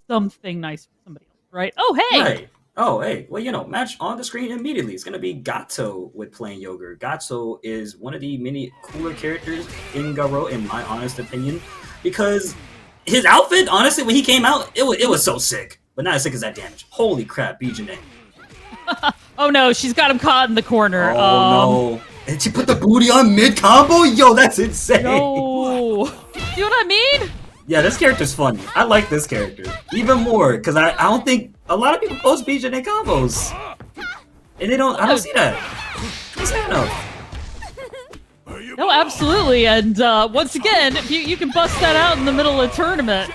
something nice for somebody else, right? Oh, hey! Right. Oh, hey. Well, match on the screen immediately. It's gonna be Gato with Plain Yogurt. Gato is one of the many cooler characters in Garo, in my honest opinion, because his outfit, honestly, when he came out, it was so sick, but not as sick as that damage. Holy crap, B.Jenet. Oh no, she's got him caught in the corner. Oh no. And she put the booty on mid combo? Yo, that's insane. No. See what I mean? Yeah, this character's funny. I like this character. Even more, because I don't think a lot of people post B.Jenet combos. And I don't see that. What's that enough? No, absolutely. And once again, if you can bust that out in the middle of a tournament.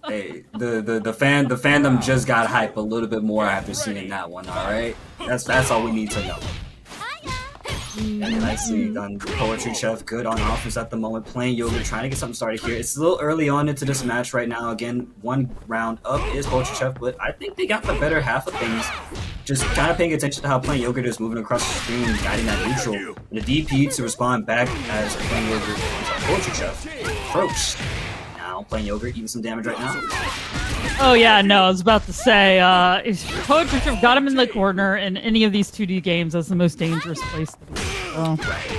Hey, the fandom just got hype a little bit more after seeing that one, alright? That's all we need to know. And nicely done, Poetry Chef, good on offense at the moment. Plain Yogurt trying to get something started here. It's a little early on into this match right now. Again, one round up is Poetry Chef, but I think they got the better half of things. Just kind of paying attention to how Plain Yogurt is moving across the screen and guiding that neutral. And the DP to respond back as Plain Yogurt is Poetry Chef approach. Now Plain Yogurt eating some damage right now. Oh yeah, no, I was about to say, if Poetry Chef got him in the corner in any of these 2D games, that's the most dangerous place to be. So. Right.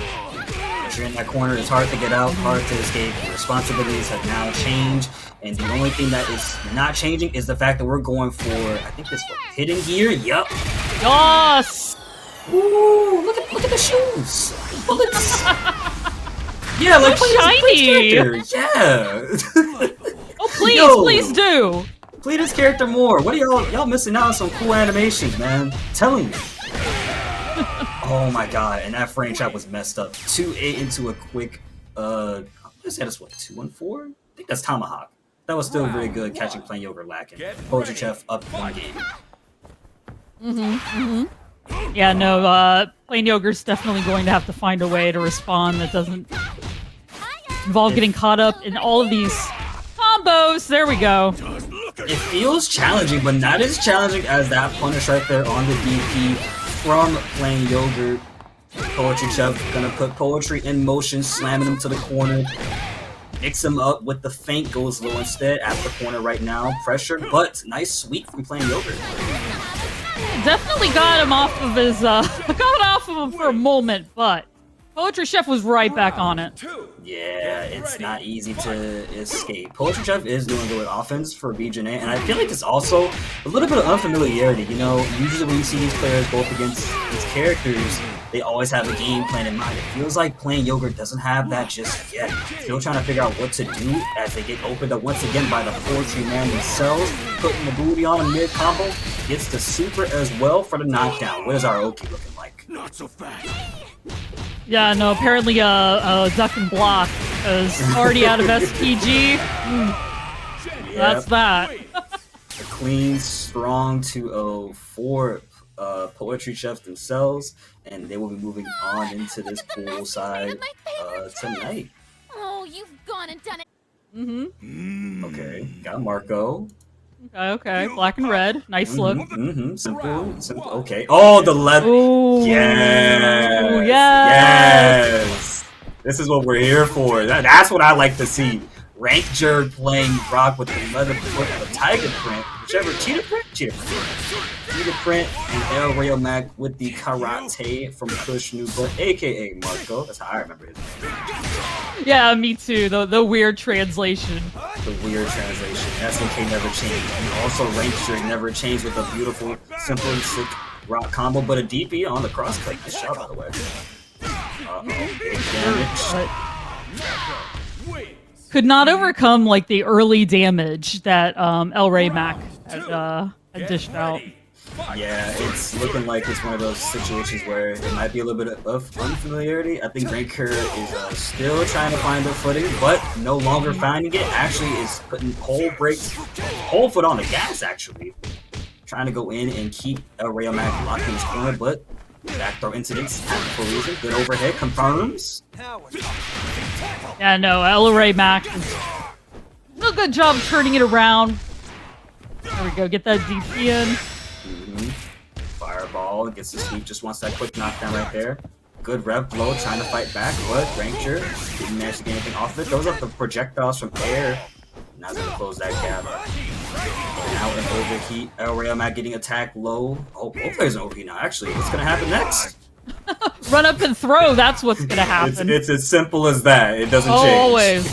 Once you're in that corner, it's hard to get out, hard to escape. The responsibilities have now changed, and the only thing that is not changing is the fact that we're going for, I think this was hidden gear. Yup. Yes. Ooh, look at the shoes. Bullets. Yeah, like so shiny. Yeah. Oh please, please do. Play this character more. What are y'all missing out on some cool animations, man? I'm telling you. Oh my god, and that frame trap was messed up. 2-8 into a quick what is that? That's what, 2-1-4? I think that's Tomahawk. That was still really good catching Plain Yogurt lacking. Poetry Chef up one game. Yeah, no, Plain Yogurt's definitely going to have to find a way to respond that doesn't involve getting caught up in all of these combos. There we go. It feels challenging, but not as challenging as that punish right there on the DP from Plain Yogurt. Poetry Chef gonna put Poetry in motion, slamming him to the corner. Mix him up with the feint, goes low instead at the corner right now. Pressure, but nice sweep from Plain Yogurt. Definitely got him off of his, got off of him for a moment, but Poetry Chef was right back on it. Yeah, it's not easy to escape. Poetry Chef is doing good with offense for B.Jenet, and I feel like it's also a little bit of unfamiliarity. You know, usually when you see these players go up against these characters, they always have a game plan in mind. It feels like Plain Yogurt doesn't have that just yet. Still trying to figure out what to do as they get opened up once again by the Poetry Man themselves. Putting the booty on a mid-combo. Gets the super as well for the knockdown. What is our Oki looking like? Not so fast. Yeah, no, apparently duck and block is already out of SPG. Yep. That's that. A clean, strong 2-0 for Poetry Chef themselves, and they will be moving on into this pool side tonight. Oh, you've gone and done it. Okay, got Marco. Okay, black and red. Nice look. Simple. Okay. Oh, the leather. Yes. Ooh, yes. Yes. This is what we're here for. That's what I like to see. Rankger playing Brock with the leather foot of a tiger print. Whichever. Cheetah print. And Elrayomac with the karate from Kush Nuba, aka Marco. That's how I remember his name. Yeah, me too. The weird translation. The weird translation. SNK never changed. And also Rankger never changed with a beautiful, simple, and sick rock combo, but a DP on the crosscut. Nice shot, by the way. Big damage. Could not overcome like the early damage that Elrayomac had dished out. Yeah, it's looking like it's one of those situations where it might be a little bit of unfamiliarity. I think Rankger is still trying to find their footing, but no longer finding it. Actually, is putting whole foot on the gas, actually. Trying to go in and keep Elrayomac locked in his corner, but back throw incidents happen for a reason. Good overhead, confirms. Yeah, no, Elrayomac is doing a good job turning it around. There we go, get that DP in. Fireball gets the sweep, just wants that quick knockdown right there. Good rev blow, trying to fight back, but Rankger didn't manage to get anything off of it. Those are the projectiles from air. Now it's gonna close that gap. And now an overheat. Elrayomac getting attacked low. Oh, both players are overheat now. Actually, what's gonna happen next? Run up and throw. That's what's gonna happen. It's as simple as that. It doesn't change. Always.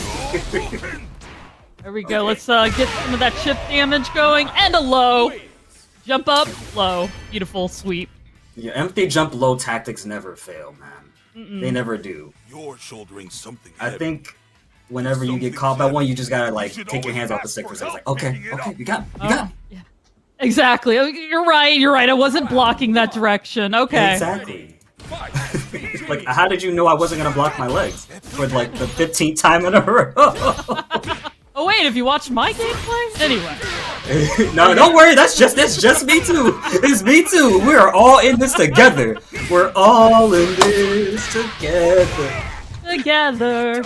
There we go. Let's get some of that chip damage going. And a low. Jump up, low. Beautiful sweep. Yeah, empty jump low tactics never fail, man. They never do. You're shouldering something I heavy. think whenever you get caught by one, you just gotta like take your hands off the stick for a second. Like, okay, you got me. Yeah. Exactly. You're right. I wasn't blocking that direction. Okay. Exactly. Like, how did you know I wasn't gonna block my legs for like the 15th time in a row? Oh wait, have you watched my gameplay? Anyway. No, don't worry. That's just me too. It's me too. We are all in this together. We're all in this together. Together.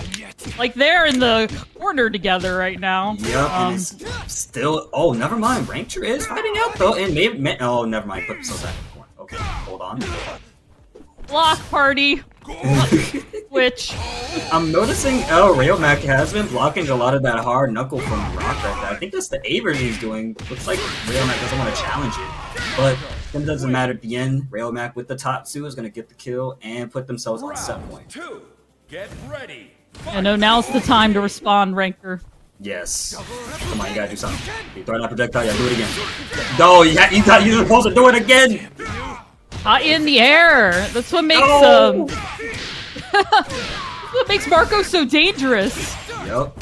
Like they're in the corner together right now. Yep, and it's still. Oh, never mind. Rankger is fighting out though, and maybe. Oh, never mind. Put themselves back in the corner. Okay, hold on. Block party. Which I'm noticing Elrayomac has been blocking a lot of that hard knuckle from Rock right there. I think that's the A version he's doing. Looks like Rayomac doesn't want to challenge it, but it doesn't matter at the end. Rayomac with the top 2 is going to get the kill and put themselves on set point. 2. Get ready. I know now's the time to respond, Rankger. Yes. Come on, you gotta do something. You throw that projectile, you gotta do it again. No, you're supposed to do it again! Hot in the air. That's what makes that's what makes Marco so dangerous. Yep.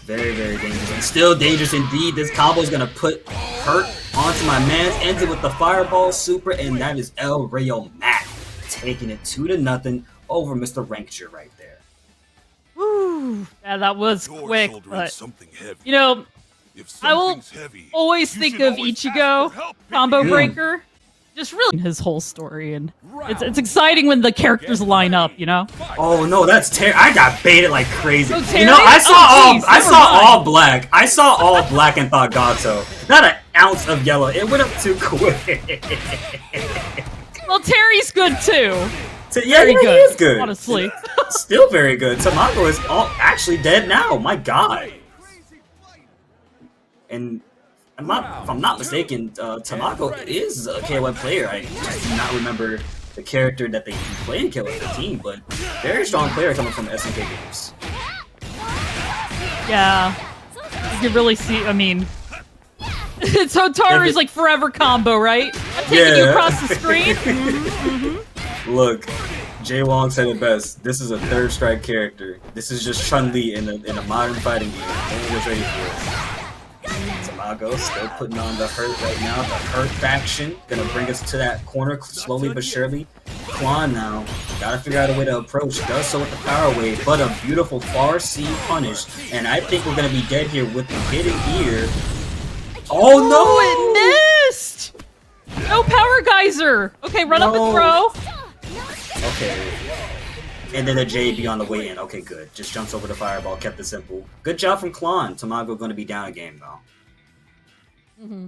Very, very dangerous. And still dangerous indeed. This combo is gonna put hurt onto my man. Ends it with the fireball super, and that is Elrayomac taking it 2-0 over Mr. Rankger right there. Woo. Yeah, that was You're quick, shouldering but something heavy. you know, If I will something's heavy, always you think should of always Ichigo, ask for help. combo breaker. Just really his whole story, and it's exciting when the characters line up, you know? Oh no, that's Terry. I got baited like crazy. Oh, You know, Terry? I saw Oh, geez, I never saw mind. all black. I saw all black and thought Gato. Not an ounce of yellow. It went up too quick. Well, Terry's good too. Yeah, he Good, is good. honestly. Still very good. Tamago is actually dead now. My God. And if I'm not mistaken, Tamago is a KOF player. I just do not remember the character that they play in KOF 15, but very strong player coming from SNK games. Yeah. You can really see, I mean... It's Hotaru's like forever combo, right? I'm taking you across the screen. Look, Jay Wong said it best. This is a third strike character. This is just Chun-Li in a modern fighting game. Everyone was ready for it. Tamago still putting on the hurt right now. The hurt faction gonna bring us to that corner slowly but surely. Clon now gotta figure out a way to approach. Does so with the power wave, but a beautiful far C punish. And I think we're gonna be dead here with the hidden ear. Oh no! It missed! No power geyser! Okay, run up and throw. Okay. And then a JB on the way in. Okay, good. Just jumps over the fireball, kept it simple. Good job from Clon. Tamago going to be down a game, though.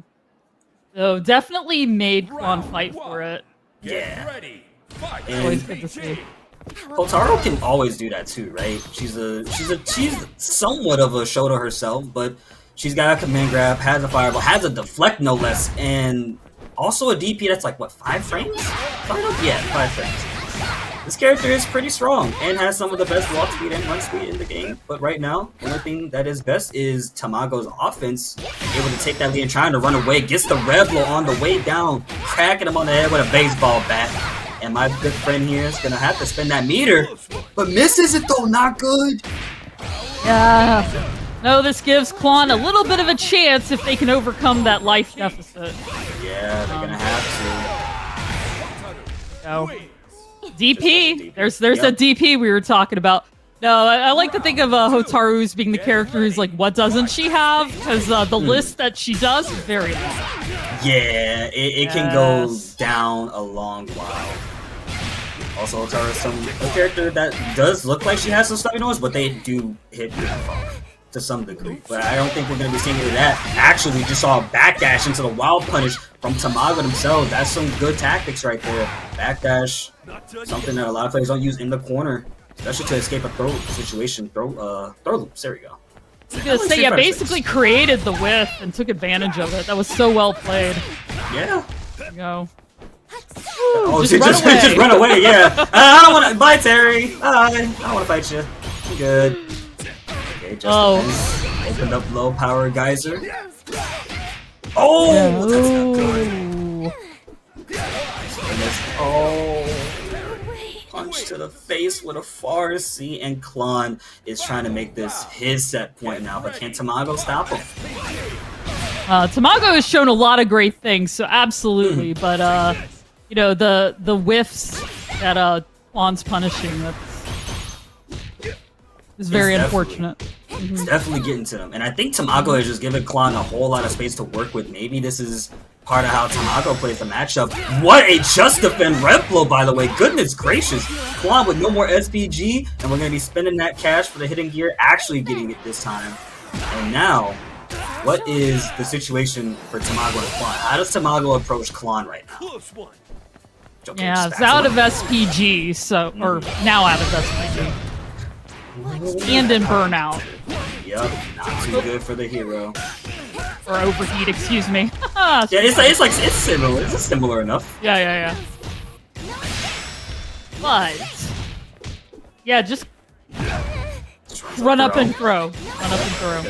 So definitely made Clon fight for it. Yeah. Ready. Fight. Always And good to see. Hotaru can always do that too, right? She's somewhat of a show to herself, but she's got a command grab, has a fireball, has a deflect no less, and also a DP that's like, what, 5 frames? Yeah, 5 frames. This character is pretty strong and has some of the best walk speed and run speed in the game. But right now, the only thing that is best is Tamago's offense. Able to take that lead and trying to run away. Gets the Reblo on the way down. Cracking him on the head with a baseball bat. And my good friend here is going to have to spend that meter. But misses it though, not good. Yeah. No, this gives Clon a little bit of a chance if they can overcome that life deficit. Yeah, they're going to have to. So. DP. There's Yep. a DP we were talking about. No, I like to think of Hotaru as being the character who's like, what doesn't she have? Because the list that she does is very long. Yeah, it can go down a long while. Also, Hotaru is a character that does look like she has some stubby nose, but they do hit pretty far to some degree. But I don't think we're going to be seeing any of that. Actually, we just saw a backdash into the wild punish from Tamago themselves. That's some good tactics right there. Backdash, something that a lot of players don't use in the corner, especially to escape a throw situation. Throw loops. There we go. I was gonna say, yeah, basically created the whiff and took advantage of it. That was so well played. Yeah. There you go. Oh, just run away. Just run away, yeah. I don't want to. Bye, Terry. Bye. I don't want to fight you. I'm good. Okay, just opened up low power geyser. Oh, that's not good. Oh, punch to the face with a Farsi, and Clon is trying to make this his set point now, but can Tamago stop him? Tamago has shown a lot of great things, so absolutely. But you know, the whiffs that Clon's punishing, is very unfortunate. It's definitely getting to them, and I think Tamago has just given Clon a whole lot of space to work with. Maybe this is part of how Tamago plays the matchup. What a just defend rev blow, by the way. Goodness gracious. Clon with no more SPG, and we're going to be spending that cash for the hidden gear, actually getting it this time. And now, what is the situation for Tamago and Clon? How does Tamago approach Clon right now? Okay, yeah, it's out of SPG, so or now out of SPG. And in burnout. Yep, not too good for the hero. Or overheat, excuse me. Yeah, it's similar. It's similar enough. Yeah. But yeah, just run up and throw. Run up and throw.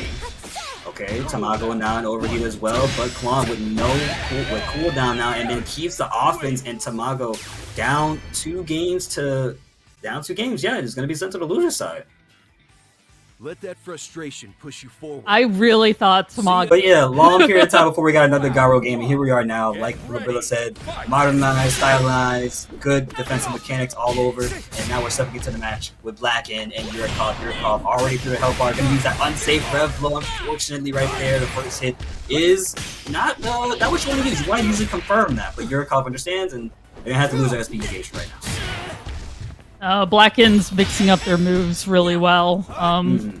Okay, Tamago now in overheat as well, but Clon with cooldown now, and then keeps the offense, and Tamago down 2 games. Yeah, it's gonna be sent to the loser side. Let that frustration push you forward. I really thought Tamago. But yeah, long period of time before we got another Garo game, and here we are now. Like Labilla said, modernized, stylized, good defensive mechanics all over, and now we're stepping into the match with Blackend and Yurikov. Yurikov already through the health bar, gonna use that unsafe rev blow. Unfortunately, right there, the first hit is not that what you want to use. You want to usually confirm that, but Yurikov understands, and they're gonna have to lose their SP gauge right now. Blackend's mixing up their moves really well. Gonna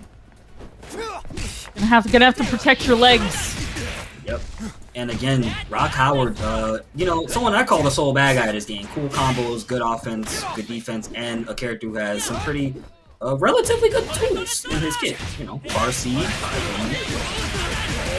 have to protect your legs. Yep. And again, Rock Howard, you know, someone I call the sole bad guy of this game. Cool combos, good offense, good defense, and a character who has some pretty relatively good tools in his kit. You know, Farsi.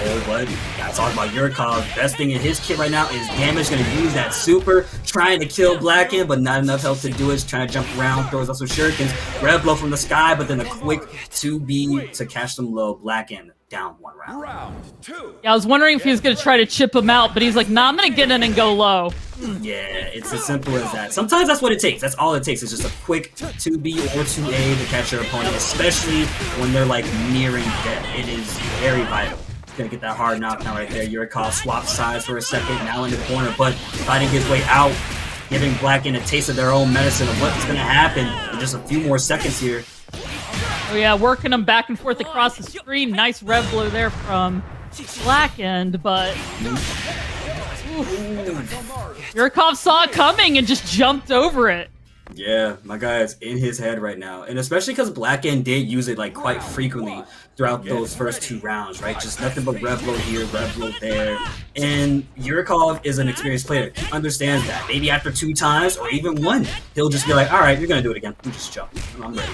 Oh, but gotta talk about Yurikov. Best thing in his kit right now is damage. Gonna use that super, trying to kill Blackend, but not enough health to do it. He's trying to jump around, throws out some shurikens. Rev blow from the sky, but then a quick 2B to catch them low. Blackend down 1 round. Round 2. Yeah, I was wondering if he was gonna try to chip him out, but he's like, nah, I'm gonna get in and go low. Yeah, it's as simple as that. Sometimes that's what it takes. That's all it takes. It's just a quick 2B or 2A to catch your opponent, especially when they're like nearing death. It is very vital. Gonna get that hard knockdown right there. Yurikov swaps sides for a second, now in the corner, but fighting his way out, giving Blackend a taste of their own medicine of what's gonna happen in just a few more seconds here. Oh yeah, working them back and forth across the screen. Nice rev blow there from Blackend, but Yurikov saw it coming and just jumped over it. Yeah, my guy is in his head right now, and especially because Blackend did use it like quite frequently throughout those first 2 rounds, right? Just nothing but rev blow here, rev blow there, and Yurikov is an experienced player. He understands that. Maybe after 2 times or even 1, he'll just be like, "All right, you're gonna do it again. You just jump. I'm ready."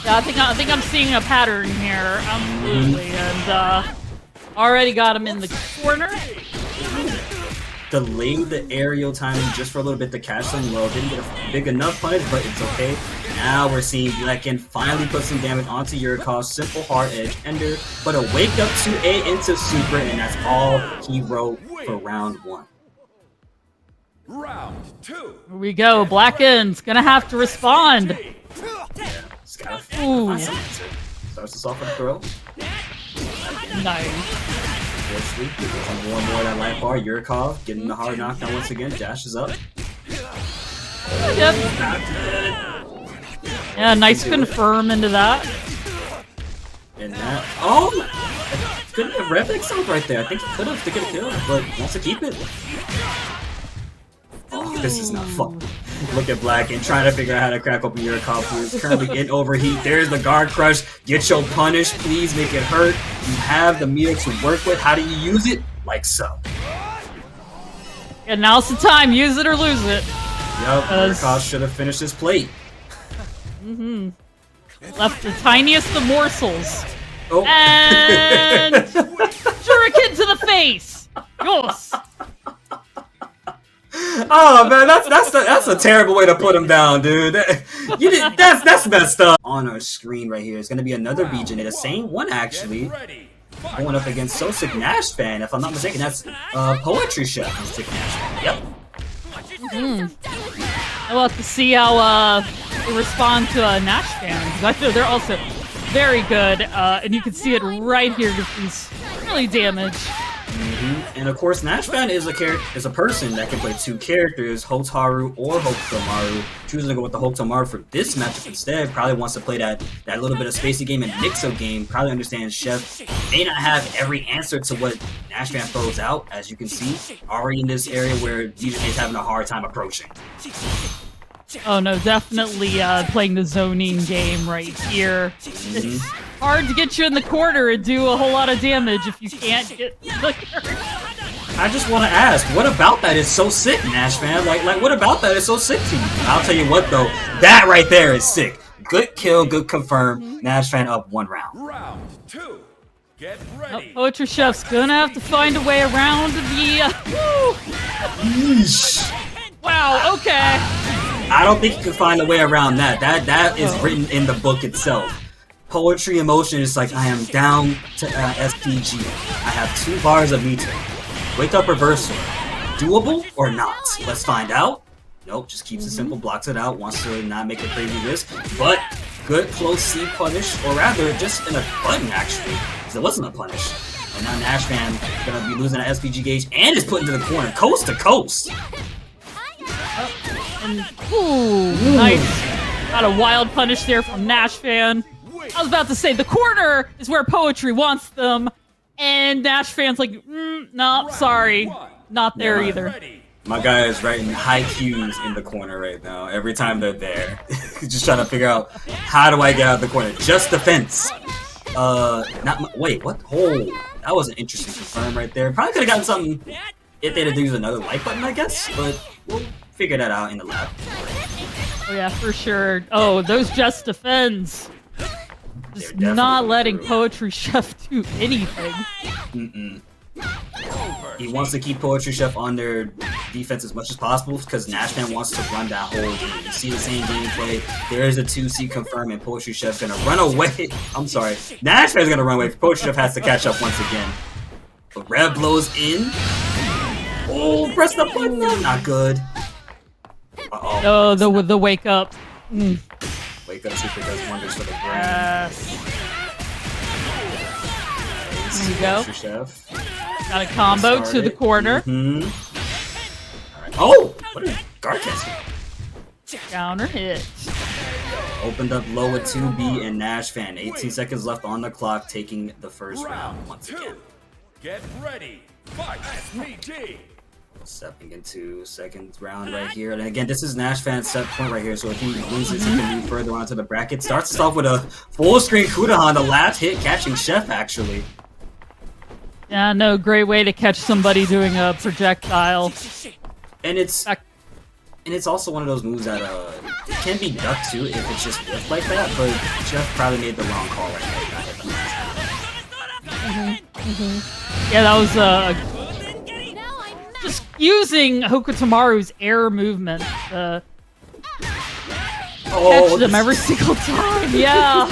Yeah, I think I'm seeing a pattern here, absolutely, and already got him in the corner. Delayed the aerial timing just for a little bit to catch them low. Didn't get a big enough punish, but it's okay. Now we're seeing Blackend finally put some damage onto Yurikov. Simple hard edge ender, but a wake up 2A into super, and that's all he wrote for round 1. Round 2. Here we go. Blackend's gonna have to respond. Just gotta Ooh. find something. Starts us off with a throw. Nice. Fortunately, getting more and more of that life bar. Yurikov getting the hard knockdown once again. Dashes up. Yep. Yeah, nice confirm into that. And that. Oh! Couldn't have rev excelled right there. I think he could have to get a kill, but wants to keep it. Oh, this is not fun. Look at Blackend trying to figure out how to crack open Yurikov, who is currently in overheat. There's the guard crush. Get your punish. Please make it hurt. You have the meter to work with. How do you use it? Like so. And now's the time. Use it or lose it. Yup, Yurikov should have finished his plate. Left the tiniest of morsels. Oh. And shuriken to the face. Yes. Oh man, that's a terrible way to put him down, dude. That's messed up. On our screen right here is gonna be another B.Jenet, the same one actually, going up against SoSickNASHFAN. If I'm not mistaken, that's Poetry Chef and SoSickNASHFAN. Yep. I'll have to see how they respond to Nash fans. I feel they're also very good, and you can see it right here with these really damage. And of course, NASHFAN is a person that can play two characters, Hotaru or Hokutomaru. Choosing to go with the Hokutomaru for this matchup instead, probably wants to play that little bit of spacey game and Nixo game. Probably understands Chef may not have every answer to what NASHFAN throws out, as you can see, already in this area where B.Jenet is having a hard time approaching. Oh no, definitely playing the zoning game right here. It's hard to get you in the corner and do a whole lot of damage if you can't get the character. I just want to ask, what about that is so sick, NASHFAN? Like, what about that is so sick to you? I'll tell you what, though, that right there is sick. Good kill, good confirm. NASHFAN up 1 round. Round 2. Get ready. Poetry Chef's gonna have to find a way around the. Wow. Okay. I don't think you can find a way around that. That is written in the book itself. Poetry emotion is like, I am down to SPG. I have 2 bars of meter. Wake up reversal. Doable or not? Let's find out. Nope, just keeps it simple, blocks it out, wants to not make a crazy risk. But good close C punish, or rather just in a button actually, because it wasn't a punish. And now NASHFAN gonna be losing an SPG gauge and is put into the corner, coast to coast. Ooh, nice. Got a wild punish there from NASHFAN. I was about to say, the corner is where Poetry wants them, and NASHFAN's like, no, sorry. Not there either. My guy is writing high Qs in the corner right now, every time they're there. Just trying to figure out, how do I get out of the corner? Just defense. Wait, what? Oh, that was an interesting confirm right there. Probably could have gotten something if they'd have used another like button, I guess, but we'll figure that out in the lab. Oh yeah, for sure. Oh, those just defends. Just not letting Poetry Chef do anything. He wants to keep Poetry Chef on their defense as much as possible because NASHFAN wants to run that whole game. You see the same gameplay. There is a 2C confirm and Poetry Chef's gonna run away. I'm sorry. NASHFAN's gonna run away. Poetry Chef has to catch up once again. But Rev blows in. Oh, press the button. Not good. Oh, the wake up. Wake up super does wonders for the brain. There you go. Chef. Got a combo to the corner. Right. Oh! What a guard cancel. Counter hit. Opened up low with 2B and NASHFAN. 18 seconds left on the clock, taking the first round once again. Get ready. Fight SPG. Stepping into second round right here. And again, this is NASHFAN's set point right here. So if he wins this, he can move further onto the bracket. Starts us off with a full screen Kudahan, the last hit catching Chef actually. Yeah, no, great way to catch somebody doing a projectile. And it's also one of those moves that can be ducked too if it's just whiffed like that, but Chef probably made the wrong call right there. Yeah, that was just using Hokutomaru's air movement to catch them every single time. Yeah.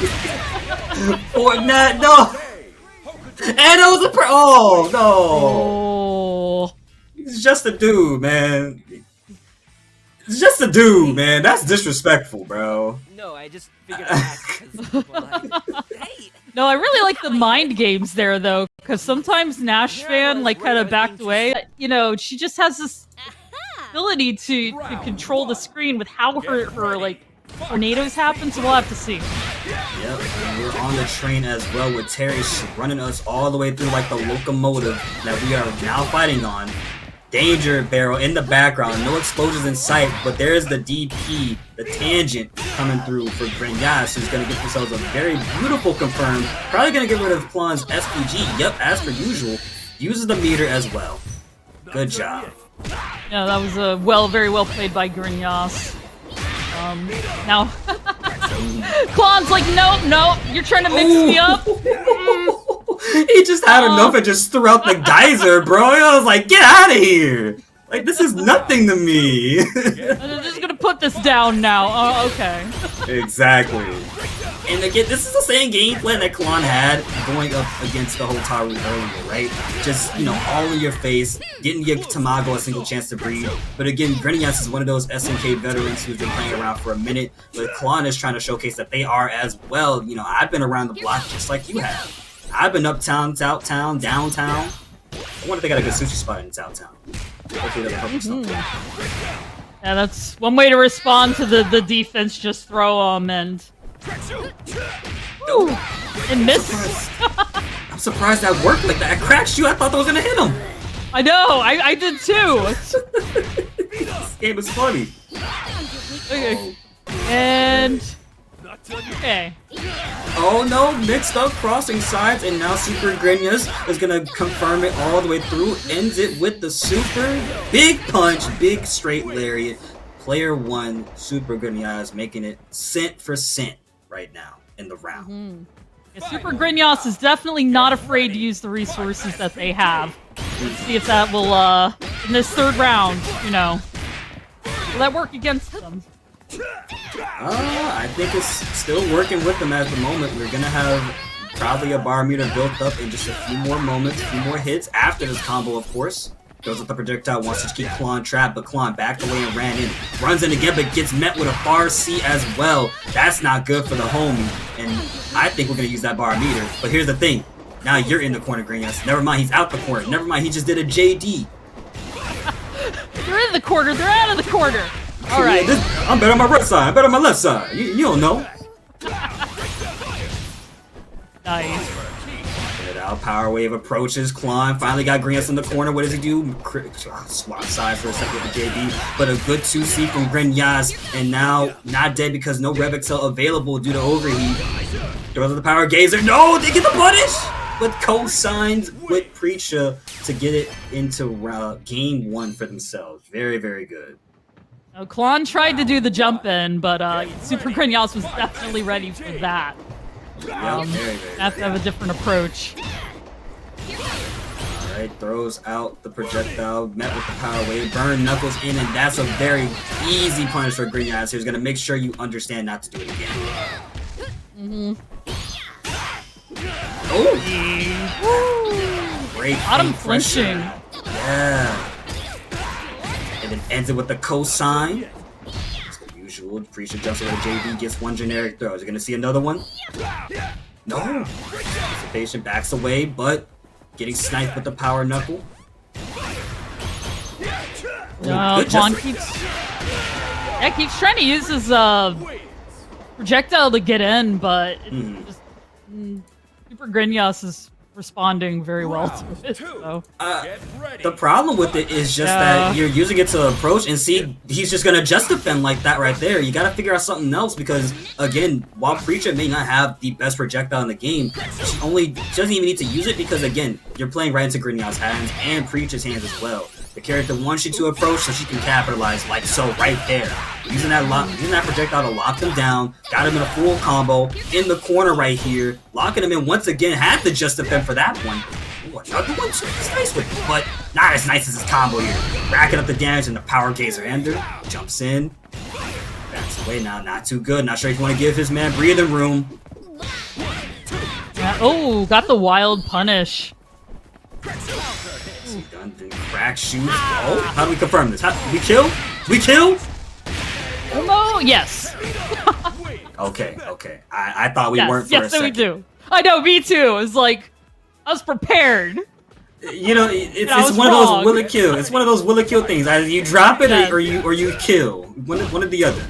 Fortnite, no. And it was a oh no! Oh. He's just a dude, man. He's just a dude, man. That's disrespectful, bro. No, I just figured out because, hey. No, I really like the mind games there, though, because sometimes NASHFAN, like, kind of backed away. You know, she just has this ability to control the screen with how her like, tornadoes happen, so we'll have to see. Yep, and we're on the train as well with Terry running us all the way through like the locomotive that we are now fighting on. Danger barrel in the background, no explosions in sight, but there's the DP, the tangent coming through for Breecha, who's going to get themselves a very beautiful confirm. Probably going to get rid of Clon's SPG, yep, as per usual. Uses the meter as well. Good job. Yeah, that was very well played by Breecha. Now, Clon's like, nope, nope, you're trying to mix me up. He just had enough and just threw out the geyser, bro. I was like, get out of here. Like, this is nothing to me. I'm just gonna put this down now. Oh, okay. Exactly. And again, this is the same game plan that Clon had going up against the Hotaru earlier, right? Just, you know, all in your face, getting your Tamago a single chance to breed. But again, Grenas is one of those SNK veterans who's been playing around for a minute, but Clon is trying to showcase that they are as well. You know, I've been around the block just like you have. I've been uptown, downtown. I wonder if they got a good sushi spot in downtown. Hopefully that'll help you something. Yeah, that's one way to respond to the defense. Just throw them and... Ooh, and miss. I'm surprised that worked like that. I cracked you. I thought that was gonna hit him. I know. I did too. This game is funny. Okay. And okay. Oh no, mixed up crossing sides, and now Supergrenas is gonna confirm it all the way through. Ends it with the super big punch, big straight lariat. Player 1, Supergrenas, making it cent for cent right now in the round. Yeah, Supergrenas is definitely not afraid to use the resources that they have. Let's see if that will, in this third round, you know, will that work against them? I think it's still working with them at the moment. We're gonna have probably a bar meter built up in just a few more moments, a few more hits after this combo, of course. Goes with the projectile, wants to keep Clon trapped, but Clon backed away and ran in. Runs in again, but gets met with a bar C as well. That's not good for the homie, and I think we're gonna use that bar meter. But here's the thing, now you're in the corner, Grenas. Never mind, he's out the corner. Never mind, he just did a JD. They're in the corner, they're out of the corner. Alright. Yeah, I'm better on my right side, I'm better on my left side. You don't know. Nice. Out, power wave approaches. Clon finally got Grenas in the corner. What does he do? Swap side for a second with the JD, but a good 2C from Grenas, and now not dead because no Rev Excel available due to overheat. Throws out the power gazer. No, they get the punish, but co-signs with Preecha to get it into game 1 for themselves. Very, very good. Now, Clon tried to do the jump in, but Supergrenas was definitely ready for that. Have to have a different approach. Alright, throws out the projectile, met with the power wave, burn Knuckles in, and that's a very easy punish for Grenas. He's gonna make sure you understand not to do it again. Oh! Great. Bottom flinching. Yeah. And then ends it with the cosign. Usual. Preecha jumps over to JD, gets one generic throw. Is he gonna see another one? No. Anticipation backs away, but getting sniped with the power knuckle. Clon keeps trying to use his projectile to get in, but Supergrenas is responding very well to it. So. The problem with it is just that you're using it to approach, and see, he's just gonna just defend like that right there. You gotta figure out something else, because again, while Preecha may not have the best projectile in the game, she doesn't even need to use it, because again, you're playing right into Grenas' hands and Preecha's hands as well. The character wants you to approach so she can capitalize, like so, right there. Using that projectile to lock them down, got him in a full combo, in the corner right here, locking him in once again, had to just defend for that one. Ooh, another one, he's nice with it, but not as nice as his combo here. Racking up the damage, and the power gazer ender, jumps in, backs away now, not too good, not sure if you want to give his man breathing room. Yeah, oh, got the wild punish. Done crack shoes. Oh, how do we confirm this? We kill? We kill? Oh, yes. Okay. I thought we weren't for a second. Yes, we do. I know, me too. It's like, I was prepared. You know, it's one of those will it kill. It's one of those will it kill things. Either you drop it or you kill. One or the other.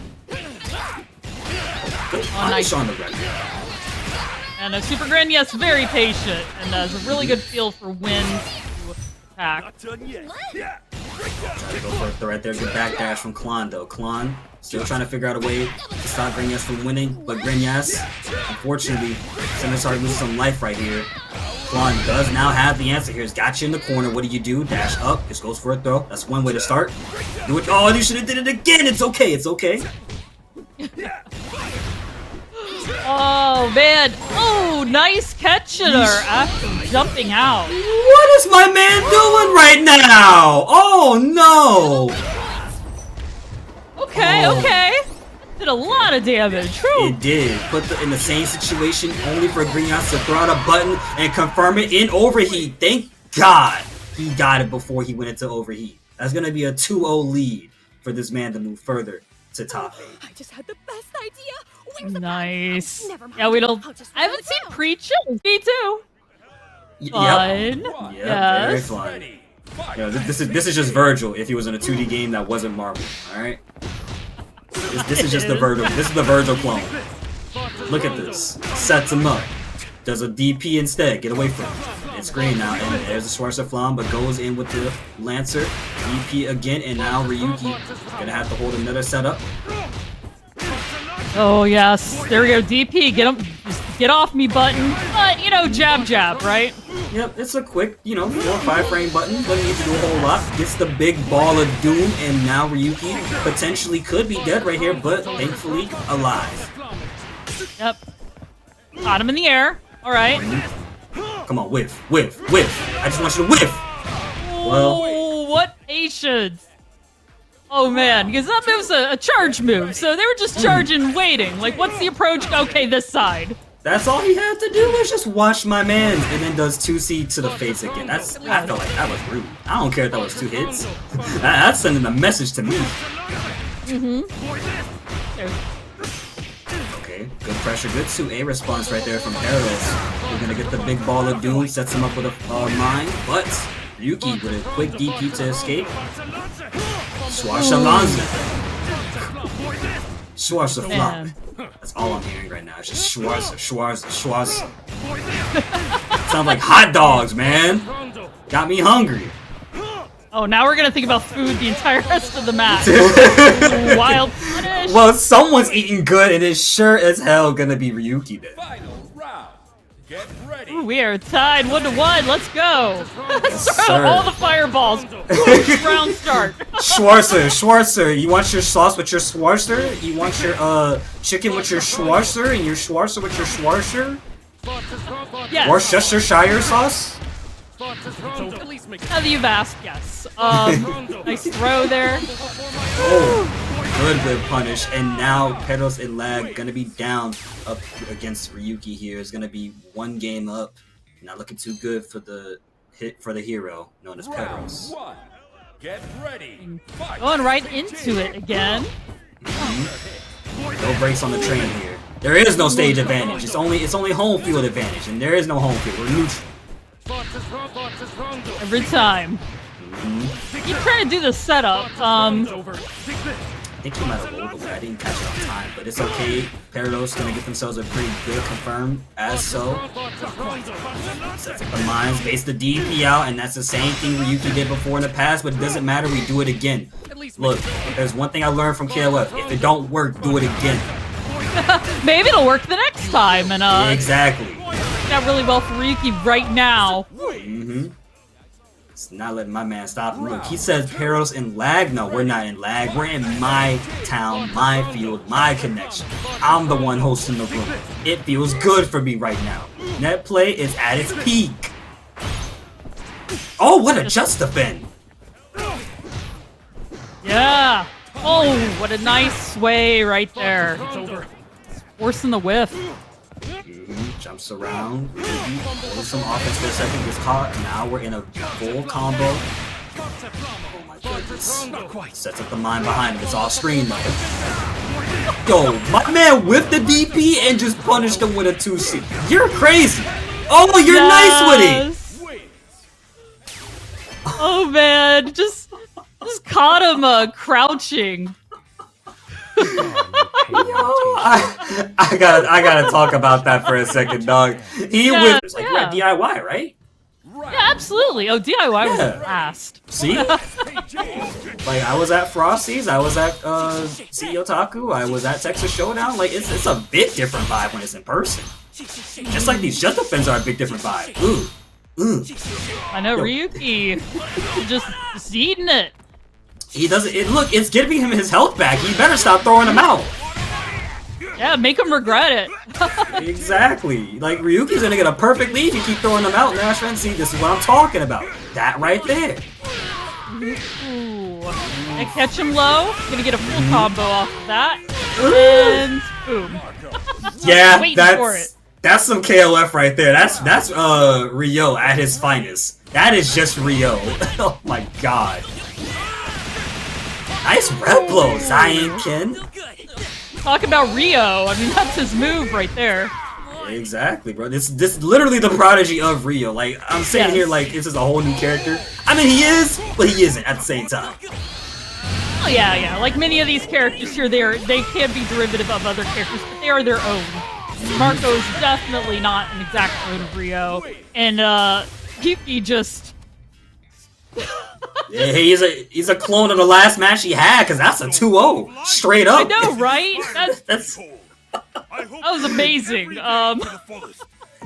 Good punish on the record. And Supergrenas very patient and has a really good feel for when to attack. Try to go for a throw right there. Good backdash from Clon though. Clon still trying to figure out a way to stop Grenas from winning, but Grenas, unfortunately, started losing some life right here. Clon does now have the answer here. He's got you in the corner. What do? Dash up. Just goes for a throw. That's one way to start. Do it. Oh, you should have did it again. It's okay. It's okay. Oh man! Oh, nice catching her after jumping out. What is my man doing right now? Oh no! Okay, okay. Did a lot of damage. Whew. It did. Put in the same situation, only for Greenhouse to throw out a button and confirm it in overheat. Thank God he got it before he went into overheat. That's gonna be a 2-0 lead for this man to move further to top 8. I just had the best idea. Where's the Nice. Never mind. Yeah, we don't. I'll just I haven't run seen it Preecha. Me too. Yep. Fun. Yep, very Yes. fun. You know, this is just Virgil if he was in a 2D game that wasn't Marvel. All right. This is just the Virgil. This is the Virgil clone. Look at this. Sets him up. Does a DP instead. Get away from him. It's green now, and there's a Schwarzer Flam, but goes in with the Lancer. DP again, and now Ryuki gonna have to hold another setup. Oh yes. There we go. DP. Get him. Just get off me button. But you know, jab jab, right? Yep, it's a quick, 4 or 5 frame button. Doesn't need to do a whole lot. Gets the big ball of doom, and now Ryuki potentially could be dead right here, but thankfully alive. Yep. Caught him in the air. All right. Come on, whiff, whiff, whiff. I just want you to whiff. Well, Oh, what patience. Oh man, because that move's a charge move, so they were just charging, waiting. Like, what's the approach? Okay, this side. that's all he had to do was just watch my man, and then does 2C to the face again. I felt like that was rude. I don't care if that was 2 hits. That's sending a message to me. Okay, good pressure, good 2A response right there from Perros. We're gonna get the big ball of doom, sets him up with a mine, but Ryuki with a quick DP to escape. Swashalanza. Schwarzer flop. That's all I'm hearing right now. It's just Schwarzer, Schwarzer, Schwarzer. Sounds like hot dogs, man. Got me hungry. Oh, now we're gonna think about food the entire rest of the match. Wild punish. Well, someone's eating good, and it's sure as hell gonna be Ryuki then. Final round. Get ready. Ooh, we are tied 1-1. Let's go. Yes, Throw sir. all the fireballs. Boom, round start. Schwarzer, you want your sauce with your Schwarzer? You want your chicken with your Schwarzer, and your Schwarzer with your Schwarzer? Yes. Worcestershire sauce? Now that you've asked, yes. Nice throw there. Oh, good punish. And now PerroSinlag gonna be down up against Ryuki here. Is gonna be 1 game up. Not looking too good for the hero known as Perros. Round 1. Get ready. Fight. Going right into it again. No brakes on the train here. There is no stage advantage. It's only home field advantage, and there is no home field. We're neutral. Every time. Keep trying to do the setup. I think he might have rolled away. I didn't catch it on time, but it's okay. Perros gonna get themselves a pretty good confirm as so. Sets up the mines, base the DP out, and that's the same thing Ryuki did before in the past, but it doesn't matter, we do it again. Look, there's one thing I learned from KOF. If it don't work, do it again. Maybe it'll work the next time. And Exactly. got really well for Ryuki right now. It's not letting my man stop him. Look, he says Perros in lag. No, we're not in lag. We're in my town, my field, my connection. I'm the one hosting the room. It feels good for me right now. Net play is at its peak. Oh, what a just defend. Yeah. Oh, what a nice sway right there. Forcing the whiff. Jumps around, pulls some offense for a second, gets caught. Now we're in a full combo. Oh my goodness. Sets up the mine behind him. It's all screen though. Yo, my man whipped the DP and just punished him with a 2C. You're crazy. Oh, you're nice with it. Oh man, just caught him crouching. I gotta talk about that for a second, dog. He Yeah, was like, you're at DIY, right? Yeah, absolutely. Oh, DIY was Yeah. fast. See? Like, I was at Frosty's, I was at Otaku, I was at Texas Showdown. Like, it's a bit different vibe when it's in person. Just like these just defense are a big different vibe. Ooh. I know, Ryuki just eating it. He doesn't. Look, it's giving him his health back. He better stop throwing him out. Yeah, make him regret it. Exactly. Like, Ryuki's gonna get a perfect lead if you keep throwing them out. Nashfan, see, this is what I'm talking about. That right there. Ooh. And catch him low. Gonna get a full combo off of that. And boom. Yeah, Waiting for it. that's some KOF right there. That's Ryo at his finest. That is just Ryo. Oh my god. Nice rep blow, Zion Ken. Talk about Ryo. I mean, that's his move right there. Exactly, bro. This is literally the prodigy of Ryo. Like, I'm sitting here like this is a whole new character. I mean, he is, but he isn't at the same time. Oh yeah. Like many of these characters here, they can be derivative of other characters, but they are their own. Marco's definitely not an exact clone of Ryo, and Yuki just. Yeah, he's a clone of the last match he had, because that's a 2-0 straight up. I know, right? That's That was amazing.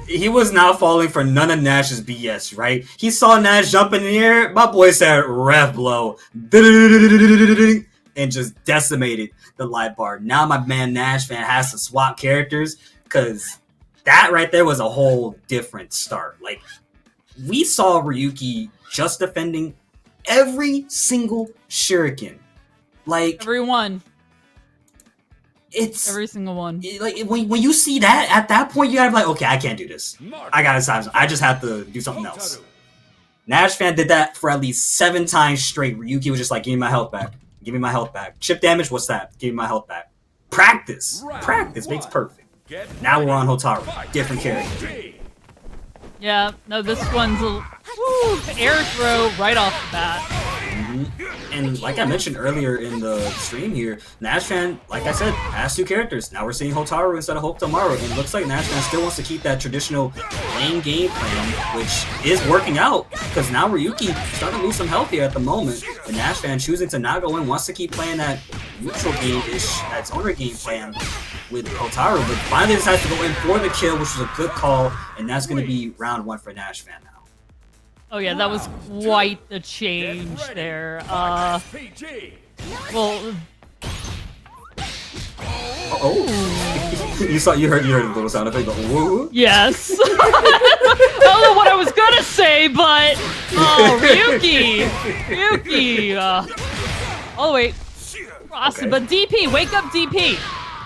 He was not falling for none of Nash's BS, right? He saw Nash jump in the air. My boy said ref blow. And just decimated the light bar. Now my man Nashfan has to swap characters because that right there was a whole different start. Like, we saw Ryuki just defending every single shuriken. Like, Everyone. it's Every single one. like when you see that at that point, you gotta be like, okay, I can't do this. I gotta stop. I just have to do something else. Nashfan did that for at least 7 times straight. Ryuki was just like, give me my health back. Give me my health back. Chip damage, what's that? Give me my health back. Practice. Practice makes perfect. Now we're on Hotaru. Different character. Yeah, no, this one's a air throw right off the bat. And like I mentioned earlier in the stream here, Nashfan, like I said, has 2 characters. Now we're seeing Hotaru instead of Hokutomaru, and it looks like Nashfan still wants to keep that traditional lane game plan, which is working out, because now Ryuki starting to lose some health here at the moment, and Nashfan choosing to not go in, wants to keep playing that neutral game-ish, that zoner game plan with Hotaru, but finally decides to go in for the kill, which was a good call, and that's going to be round 1 for Nashfan now. Oh yeah, that was quite the change there. Well, you heard a little sound effect, but whoa. yes. I don't know what I was gonna say, but Ryuki. Oh wait, Cross, Okay. but DP, wake up, DP.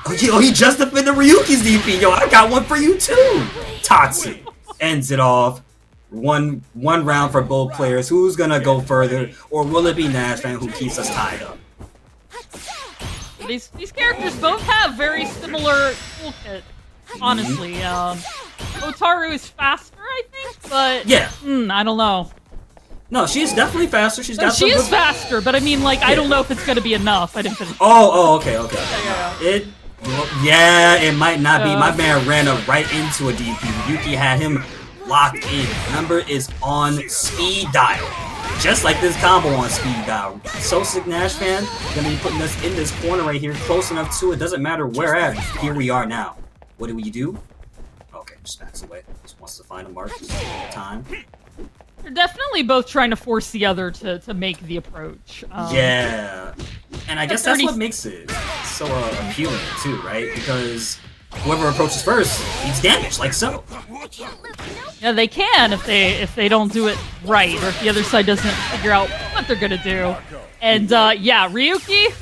Oh, he just defended Ryuki's DP. Yo, I got one for you too. Tatsu ends it off. One round for both players. Who's gonna go further, or will it be Nashfan who keeps us tied up? These characters both have very similar toolkit. Honestly, Hotaru is faster, I think, but Yeah. I don't know. No, she's definitely faster. She's No, got she some is good- faster, but I mean, like, I don't know if it's gonna be enough. I didn't finish. Okay. Yeah. It might not be. My man ran up right into a DP. Ryuki had him locked in. Number is on speed dial. Just like this combo on speed dial. SoSickNASHFAN gonna be putting us in this corner right here, close enough to it. Doesn't matter where at. Here we are now. What do we do? Okay, just backs away. Just wants to find a mark. Just time. They're definitely both trying to force the other to make the approach. Yeah. And I guess that's 30 what makes it so appealing too, right? Because whoever approaches first needs damage, like so. Yeah, they can if they don't do it right, or if the other side doesn't figure out what they're gonna do. And yeah, Ryuki,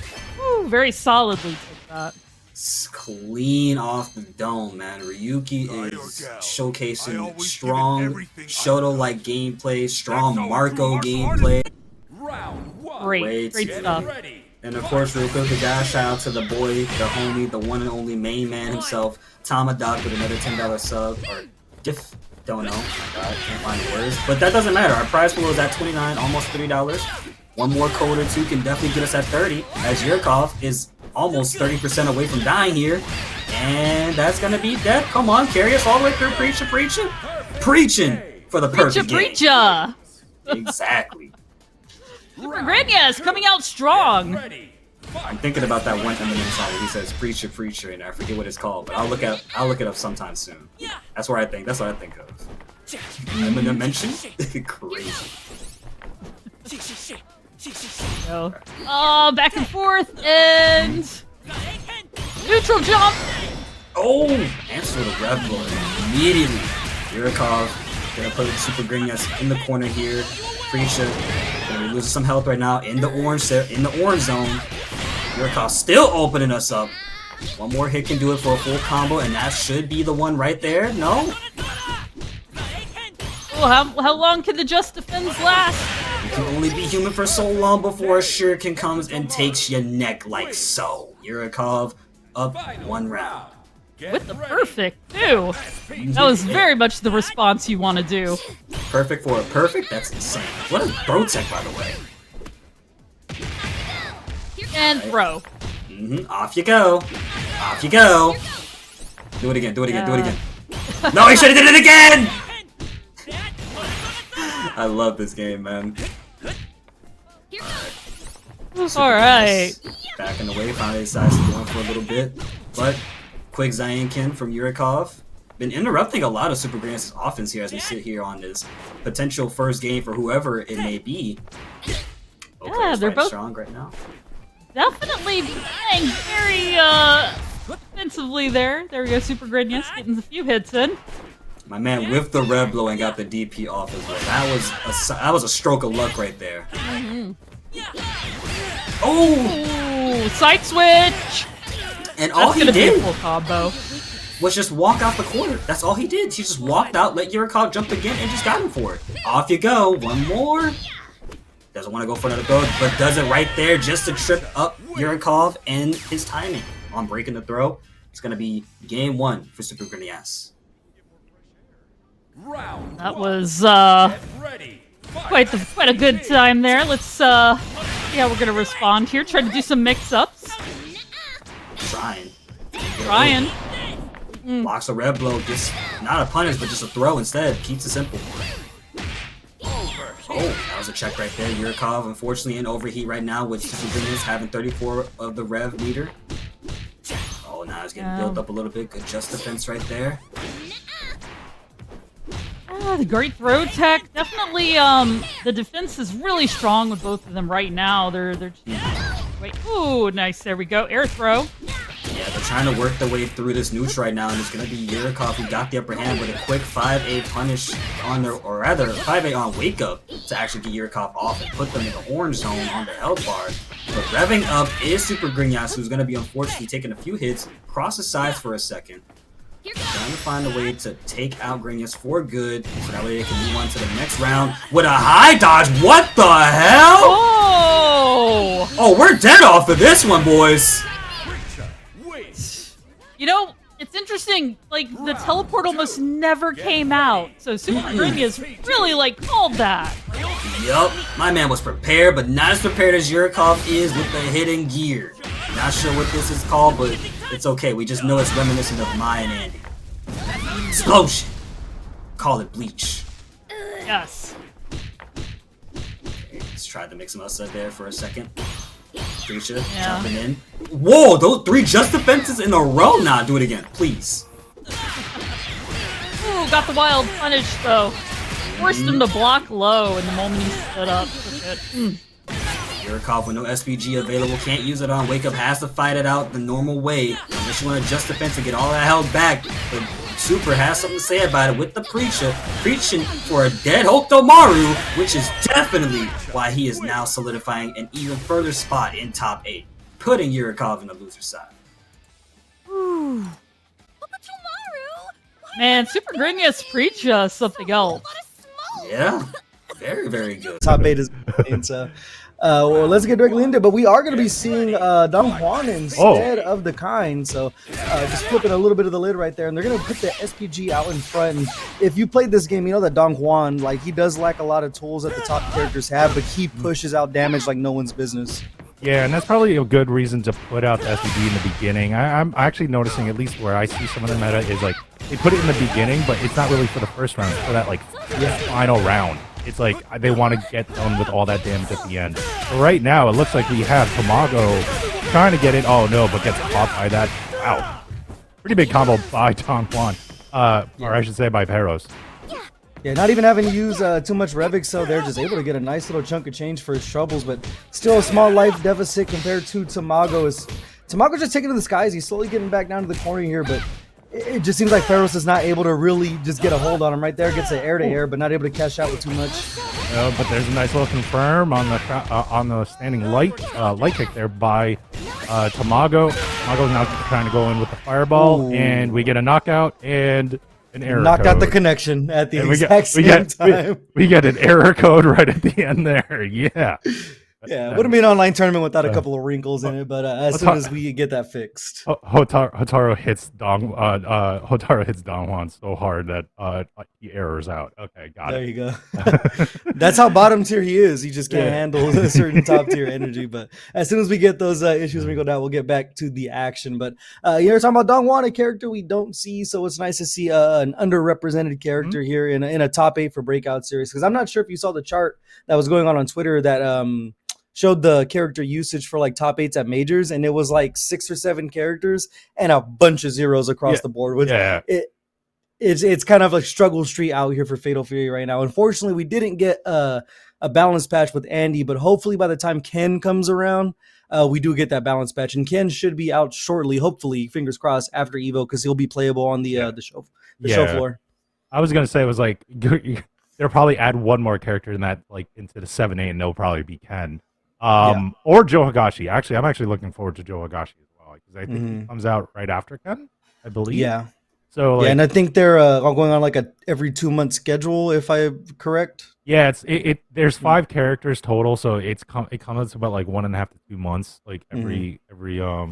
very solidly took that. It's clean off the dome, man. Ryuki is showcasing strong Shoto-like gameplay, strong Marco gameplay. Great stuff. And of course, real quick, we gotta shout out to the boy, the homie, the one and only main man himself, Tamago, with another $10 sub, or gift, don't know. God, can't find the words. But that doesn't matter. Our prize pool is at $29, almost $30. One more code or two can definitely get us at 30, as Yurikov is almost 30% away from dying here. And that's gonna be death. Come on, carry us all the way through, Preecha. Preaching for the perfect game. Preecha! Exactly. Supergrenas coming out strong. I'm thinking about that one Eminem song where he says "preacher," and I forget what it's called, but I'll look it up sometime soon. That's what I think of. Eminem mention? Crazy. Back and forth, and neutral jump. Oh! Answer the Rev Blow immediately. Yurikov gonna put Supergrenas in the corner here. Preecha gonna be losing some health right now in the orange zone. Yurikov still opening us up. One more hit can do it for a full combo, and that should be the one right there. No? Oh, how long can the Just Defense last? You can only be human for so long before a shuriken comes and takes your neck like so. Yurikov up 1 round. With the perfect, too. That was very much the response you want to do. Perfect for a perfect? That's insane. What is Bro Tech, by the way? And throw. Off you go. Off you go. Do it again, do it again, do it again. No, he should have did it again! I love this game, man. Alright. Back in the way, finally decides to go in for a little bit. But quick Zayankin from Yurikov. Been interrupting a lot of Supergrenas' offense here as we sit here on this potential first game for whoever it may be. Okay, Yeah, they're both strong right now. definitely playing very defensively there. There we go, Supergrenas getting a few hits in. My man with the Rev Blow and got the DP off as well. That was a stroke of luck right there. Oh! Ooh, side switch! And all That's he gonna be a did full combo. was just walk out the corner. That's all he did. He just walked out, let Yurikov jump again, and just got him for it. Off you go. One more. Doesn't want to go for another throw, but does it right there just to trip up Yurikov and his timing on breaking the throw. It's going to be game 1 for Supergrenas. That was quite a good time there. Let's see how we're gonna respond here. Try to do some mix-ups. Trying. Blocks a Rev Blow, gets not a punish, but just a throw instead. Keeps it simple. Oh, that was a check right there. Yurikov, unfortunately, in overheat right now with Supergrenas having 34 of the Rev meter. Oh, now he's getting built up a little bit. Good just defense right there. The great throw tech. Definitely, the defense is really strong with both of them right now. They're wait. Ooh, nice. There we go. Air throw. Yeah, they're trying to work their way through this neutral right now, and it's going to be Yurikov who got the upper hand with a quick 5-8 punish on their, or rather 5-8 on wake up to actually get Yurikov off and put them in the orange zone on the health bar. But revving up is Supergrenas, who's going to be unfortunately taking a few hits, cross the sides for a second. Trying to find a way to take out Grenas for good, so that way they can move on to the next round with a high dodge. What the hell? Oh! Oh, we're dead off of this one, boys. You know, it's interesting. Like the teleport almost never came out, so Supergrenas really called that. Yup, my man was prepared, but not as prepared as Yurikov is with the hidden gear. Not sure what this is called, but it's okay. We just know it's reminiscent of Maya and Andy. Explosion. Call it bleach. Yes. Okay, let's try to mix them up there for a second. Preecha jumping in. Whoa, those 3 just defenses in a row. Nah, do it again, please. Ooh, got the wild punish though. Forced him to block low in the moment he stood up. Yurikov with no SPG available, can't use it on wake up, has to fight it out the normal way. Unless you want to just defense and get all that health back. But Super has something to say about it with the Preecha, preaching for a dead Hokutomaru, which is definitely why he is now solidifying an even further spot in top 8, putting Yurikov in the loser side. Man, Supergrenas Preecha is something else. Yeah, very, very good. Top 8 is so. Well, let's get directly into it. But we are going to be seeing Hwan instead of the Kain. So just flipping a little bit of the lid right there. And they're going to put the SPG out in front. And if you played this game, you know that Hwan, he does lack a lot of tools that the top characters have, but he pushes out damage like no one's business. Yeah, and that's probably a good reason to put out the SPG in the beginning. I'm actually noticing, at least where I see some of the meta, is they put it in the beginning, but it's not really for the first round. It's for that final round. It's they want to get done with all that damage at the end. But right now, it looks like we have Tamago trying to get it. Oh no, but gets caught by that. Wow. Pretty big combo by Hwan. Or I should say by Perros. Yeah, not even having to use too much Revix, so they're just able to get a nice little chunk of change for his troubles, but still a small life deficit compared to Tamago. Tamago's just taking to the skies. He's slowly getting back down to the corner here, but it just seems like Perros is not able to really just get a hold on him right there. Gets the air to air, but not able to cash out with too much. But there's a nice little confirm on the standing light kick there by Tamago. Tamago's now trying to go in with the fireball, and we get a knockout and an error Knock code. out the connection at the exact same time. We get an error code right at the end there. Yeah. Yeah, it wouldn't be an online tournament without a couple of wrinkles in it, but as soon as we get that fixed. Hotaru hits Don Hwan so hard that he errors out. Okay, got it. There you go. That's how bottom tier he is. He just can't handle a certain top tier energy. But as soon as we get those issues wrinkled out, we'll get back to the action. But you're talking about Don Hwan, a character we don't see, so it's nice to see an underrepresented character here in a top 8 for Breakout series. Because I'm not sure if you saw the chart that was going on Twitter that showed the character usage for like top 8s at majors, and it was like 6 or 7 characters and a bunch of zeros across the board. Which it's kind of like struggle street out here for Fatal Fury right now. Unfortunately, we didn't get a balance patch with Andy, but hopefully by the time Ken comes around, we do get that balance patch, and Ken should be out shortly. Hopefully, fingers crossed, after Evo, because he'll be playable on the show floor. I was gonna say it was like they'll probably add one more character in that like into the 7-8, and they'll probably be Ken. Or Joe Higashi. Actually, I'm actually looking forward to Joe Higashi as well, because I think he comes out right after Ken, I believe. Yeah. So like, and I think they're going on like a every 2-month schedule, if I'm correct. Yeah, there's 5 characters total, so it comes to about like 1.5 to 2 months, like every for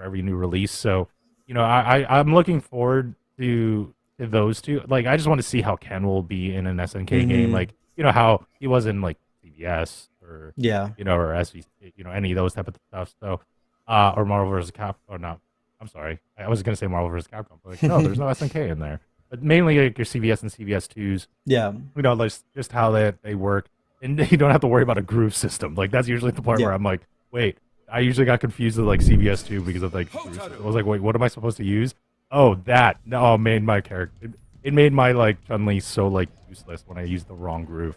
every new release. So I'm looking forward to those two. Like, I just want to see how Ken will be in an SNK game, like how he was in like CBS. Or, or SV, any of those type of stuff. So, or Marvel vs. Capcom. Or no, I'm sorry. I was going to say Marvel vs. Capcom. But like, no, there's no SNK in there. But mainly like your CVS and CVS2s. Yeah. Like just how they work. And you don't have to worry about a groove system. Like, that's usually the part where I'm like, wait, I usually got confused with like CVS2 because of like, I was like, wait, what am I supposed to use? Oh, that. No, it made my character. It made my like Chun-Li so like useless when I used the wrong groove.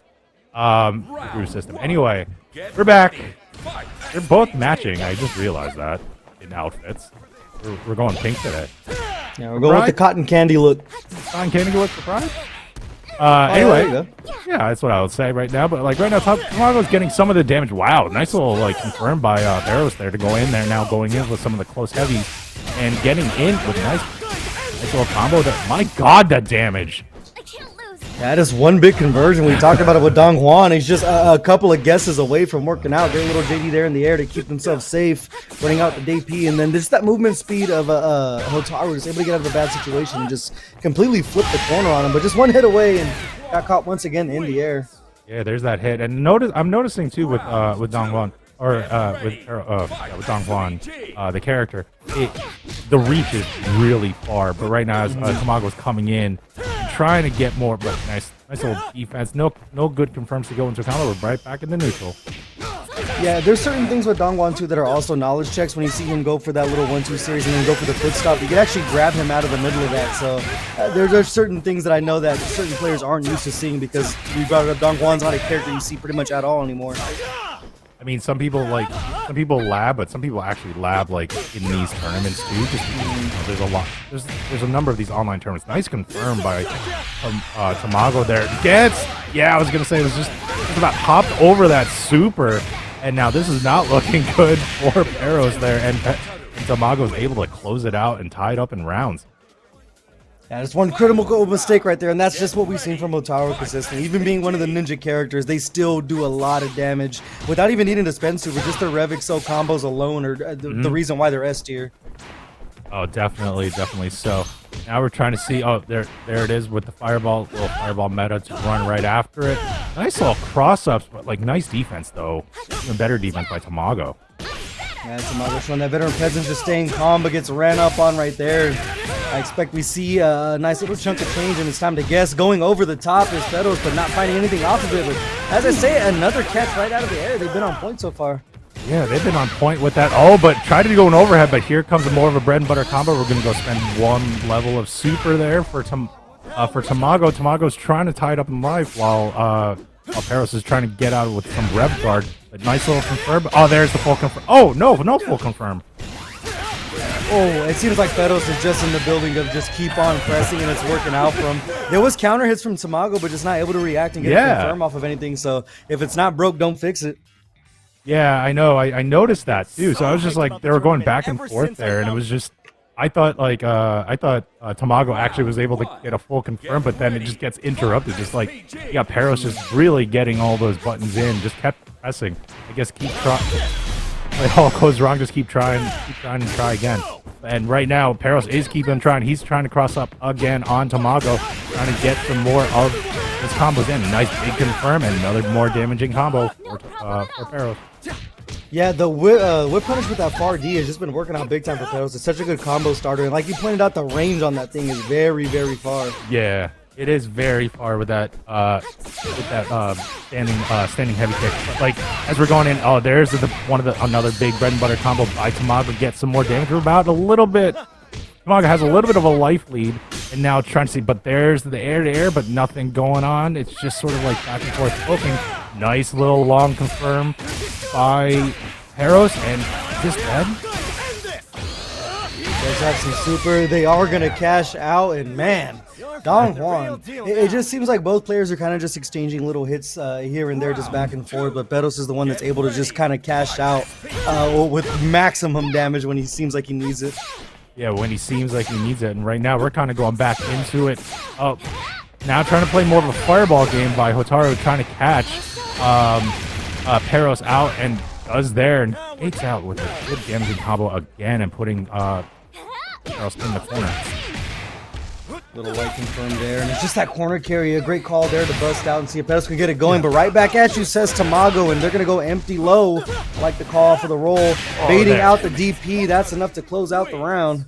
Groove system. Anyway, we're back. They're both matching. I just realized that in outfits. We're going pink today. Yeah, we're going with the cotton candy look. Cotton candy look, surprise. Anyway, yeah, that's what I would say right now. But like right now, Tamago's getting some of the damage. Wow, nice little like confirmed by Barrows there to go in there. Now going in with some of the close heavies and getting in with nice little combo. My God, that damage. That is one big conversion. We talked about it with Don Hwan. He's just a couple of guesses away from working out. Great little JD there in the air to keep himself safe, running out the DP, and then just that movement speed of Hotaru, just able to get out of a bad situation and just completely flip the corner on him. But just one hit away and got caught once again in the air. Yeah, there's that hit. And I'm noticing too with Don Hwan. Or with Don Hwan, the character, the reach is really far. But right now, as Tamago's coming in, trying to get more, but nice little defense. No good confirms to go into counter. We're right back in the neutral. Yeah, there's certain things with Don Hwan too that are also knowledge checks. When you see him go for that little 1-2 series and then go for the foot stop, you can actually grab him out of the middle of that. So there's certain things that I know that certain players aren't used to seeing, because we brought it up. Don Juan's not a character you see pretty much at all anymore. I mean, some people lab, but some people actually lab like in these tournaments too. Just because, there's a lot. There's a number of these online tournaments. Nice confirmed by Tamago there. I was gonna say it was just about hopped over that super, and now this is not looking good for Perros there, and Tamago's able to close it out and tie it up in rounds. Yeah, just one critical mistake right there, and that's just what we've seen from Hotaru consistently. Even being one of the ninja characters, they still do a lot of damage without even needing to spend super. Just their Rev Excel combos alone are the reason why they're S tier. Oh, definitely so. Now we're trying to see. Oh, there it is with the little fireball meta to run right after it. Nice little cross-ups, but like nice defense though. Even better defense by Tamago. Yeah, Tamago showing that veteran peasant just staying calm, but gets ran up on right there. I expect we see a nice little chunk of change, and it's time to guess. Going over the top is Fedos, but not finding anything off of it. But as I say, another catch right out of the air. They've been on point so far. Yeah, they've been on point with that. Oh, but tried to go an overhead, but here comes more of a bread and butter combo. We're going to go spend one level of super there for Tamago. Tamago's trying to tie it up in life while Perros is trying to get out with some rev guard. A nice little confirm. Oh, there's the full confirm. Oh, no full confirm. Oh, it seems like Fedos is just in the building of just keep on pressing and it's working out for him. There was counter hits from Tamago, but just not able to react and get a confirm off of anything. So if it's not broke, don't fix it. Yeah, I know. I noticed that too. So I was just like, they were going back and forth there, and it was just, I thought Tamago actually was able to get a full confirm, but then it just gets interrupted. Just like, yeah, Perros just really getting all those buttons in, just kept pressing. I guess keep trying. It all goes wrong, just keep trying and try again. And right now, Perros is keeping trying. He's trying to cross up again on Tamago, trying to get some more of his combos in. Nice big confirm and another more damaging combo for Perros. Yeah, the whip punish with that far D has just been working out big time for Perros. It's such a good combo starter, and like you pointed out, the range on that thing is very, very far. Yeah, it is very far with that standing heavy kick. But like as we're going in, oh, there's another big bread and butter combo by Tamago. Get some more damage. We're about a little bit. Tamago has a little bit of a life lead, and now trying to see, but there's the air to air, but nothing going on. It's just sort of like back and forth poking. Nice little long confirm by Perros, and just dead. Let's have some super. They are going to cash out, and man, Don Hwan. It just seems like both players are kind of just exchanging little hits here and there, just back and forth, but Perros is the one that's able to just kind of cash out with maximum damage when he seems like he needs it. Yeah, when he seems like he needs it, and right now we're kind of going back into it. Oh, now trying to play more of a fireball game by Hotaru, trying to catch Perros out, and does there, and takes out with a good damaging combo again, and putting Perros in the corner. Little light confirmed there, and it's just that corner carry. A great call there to bust out and see if Perros can get it going, but right back at you, says Tamago, and they're going to go empty low. I like the call for the roll. Baiting out the DP, that's enough to close out the round.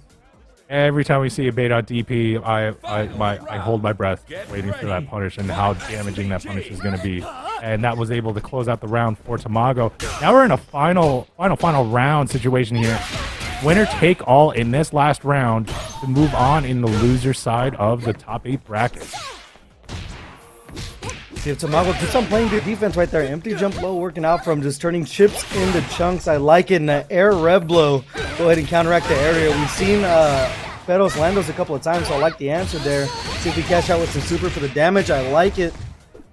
Every time we see a bait out DP, I hold my breath waiting for that punish and how damaging that punish is going to be. And that was able to close out the round for Tamago. Now we're in a final round situation here. Winner take all in this last round to move on in the loser side of the top 8 bracket. See if Tamago keeps on playing good defense right there. Empty jump low working out from just turning chips into chunks. I like it. And the air rev blow. Go ahead and counteract the area. We've seen Fedos land those a couple of times, so I like the answer there. See if we cash out with some super for the damage. I like it.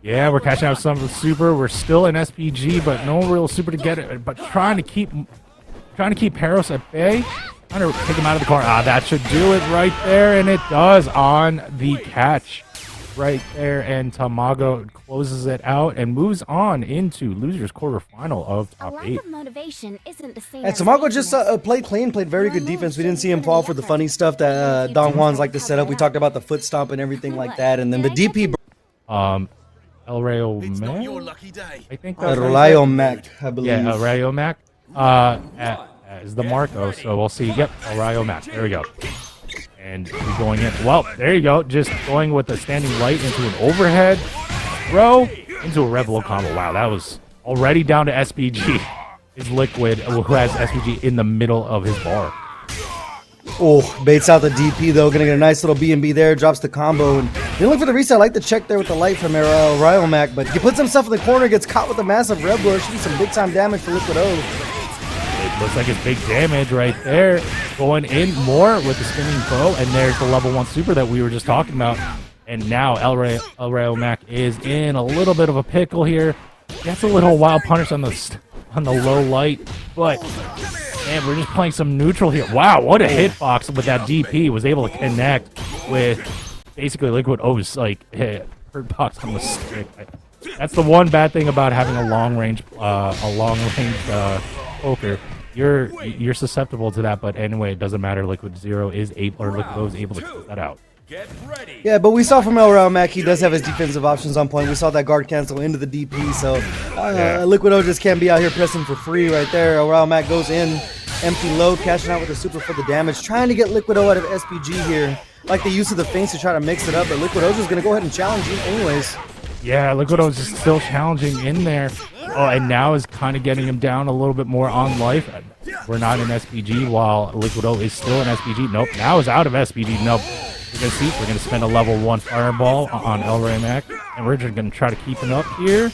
Yeah, we're catching out some of the super. We're still in SPG, but no real super to get it. But trying to keep Perros at bay. Trying to take him out of the corner. That should do it right there, and it does on the catch right there. And Tamago closes it out and moves on into losers quarterfinal of top 8. Motivation isn't the same. And Tamago just played clean, played very good defense. We didn't see him fall for the funny stuff that Don Juan's like to set up. We talked about the foot stomp and everything like that, and then the DP. Elrayomac, I think that's Elrayomac, I believe. Yeah, Elrayomac as the Marco, so we'll see. Yep, Elrayomac. There we go. And we're going in. Well, there you go. Just going with a standing light into an overhead throw into a Revelo combo. Wow, that was already down to SPG. Is Liquid, who has SPG in the middle of his bar. Oh, baits out the DP though. Gonna get a nice little B&B there. Drops the combo. And they look for the reset. I like the check there with the light from Ryuki, but he puts himself in the corner, gets caught with a massive Red Blow. Should be some big time damage for Liquid O. It looks like it's big damage right there. Going in more with the spinning bow, and there's the level 1 super that we were just talking about. And now Elrayomac is in a little bit of a pickle here. Gets a little wild punish on the low light, but man, we're just playing some neutral here. Wow, what a hitbox with that DP. Was able to connect with basically Liquid O's like hurt box on the stick. That's the one bad thing about having a long range poker. You're susceptible to that, but anyway, it doesn't matter. Liquid O is able to cut that out. Yeah, but we saw from Elrayomac, he does have his defensive options on point. We saw that guard cancel into the DP, so Liquid O just can't be out here pressing for free right there. Elrayomac goes in, empty low, cashing out with the super for the damage, trying to get Liquid O out of SPG here. Like the use of the feints to try to mix it up, but Liquid O's is going to go ahead and challenge you anyways. Yeah, Liquid O's is still challenging in there. Oh, and now is kind of getting him down a little bit more on life. We're not in SPG while Liquid O is still in SPG. Nope, now is out of SPG. Nope. We're going to spend a level 1 fireball on Elrayomac, and we're just going to try to keep him up here.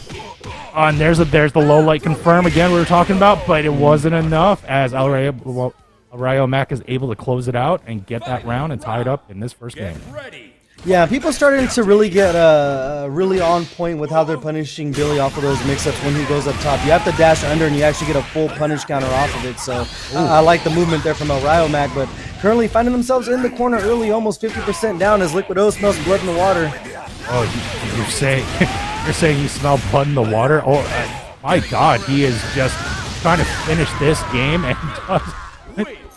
And there's the low light confirm again we were talking about, but it wasn't enough as Elrayomac is able to close it out and get that round and tie it up in this first game. Yeah, people starting to really get really on point with how they're punishing Billy off of those mix-ups when he goes up top. You have to dash under and you actually get a full punish counter off of it. So I like the movement there from Elrayomac, but currently finding themselves in the corner early, almost 50% down as Liquid O smells blood in the water. Oh, you're saying you smell blood in the water? Oh, my God, he is just trying to finish this game and does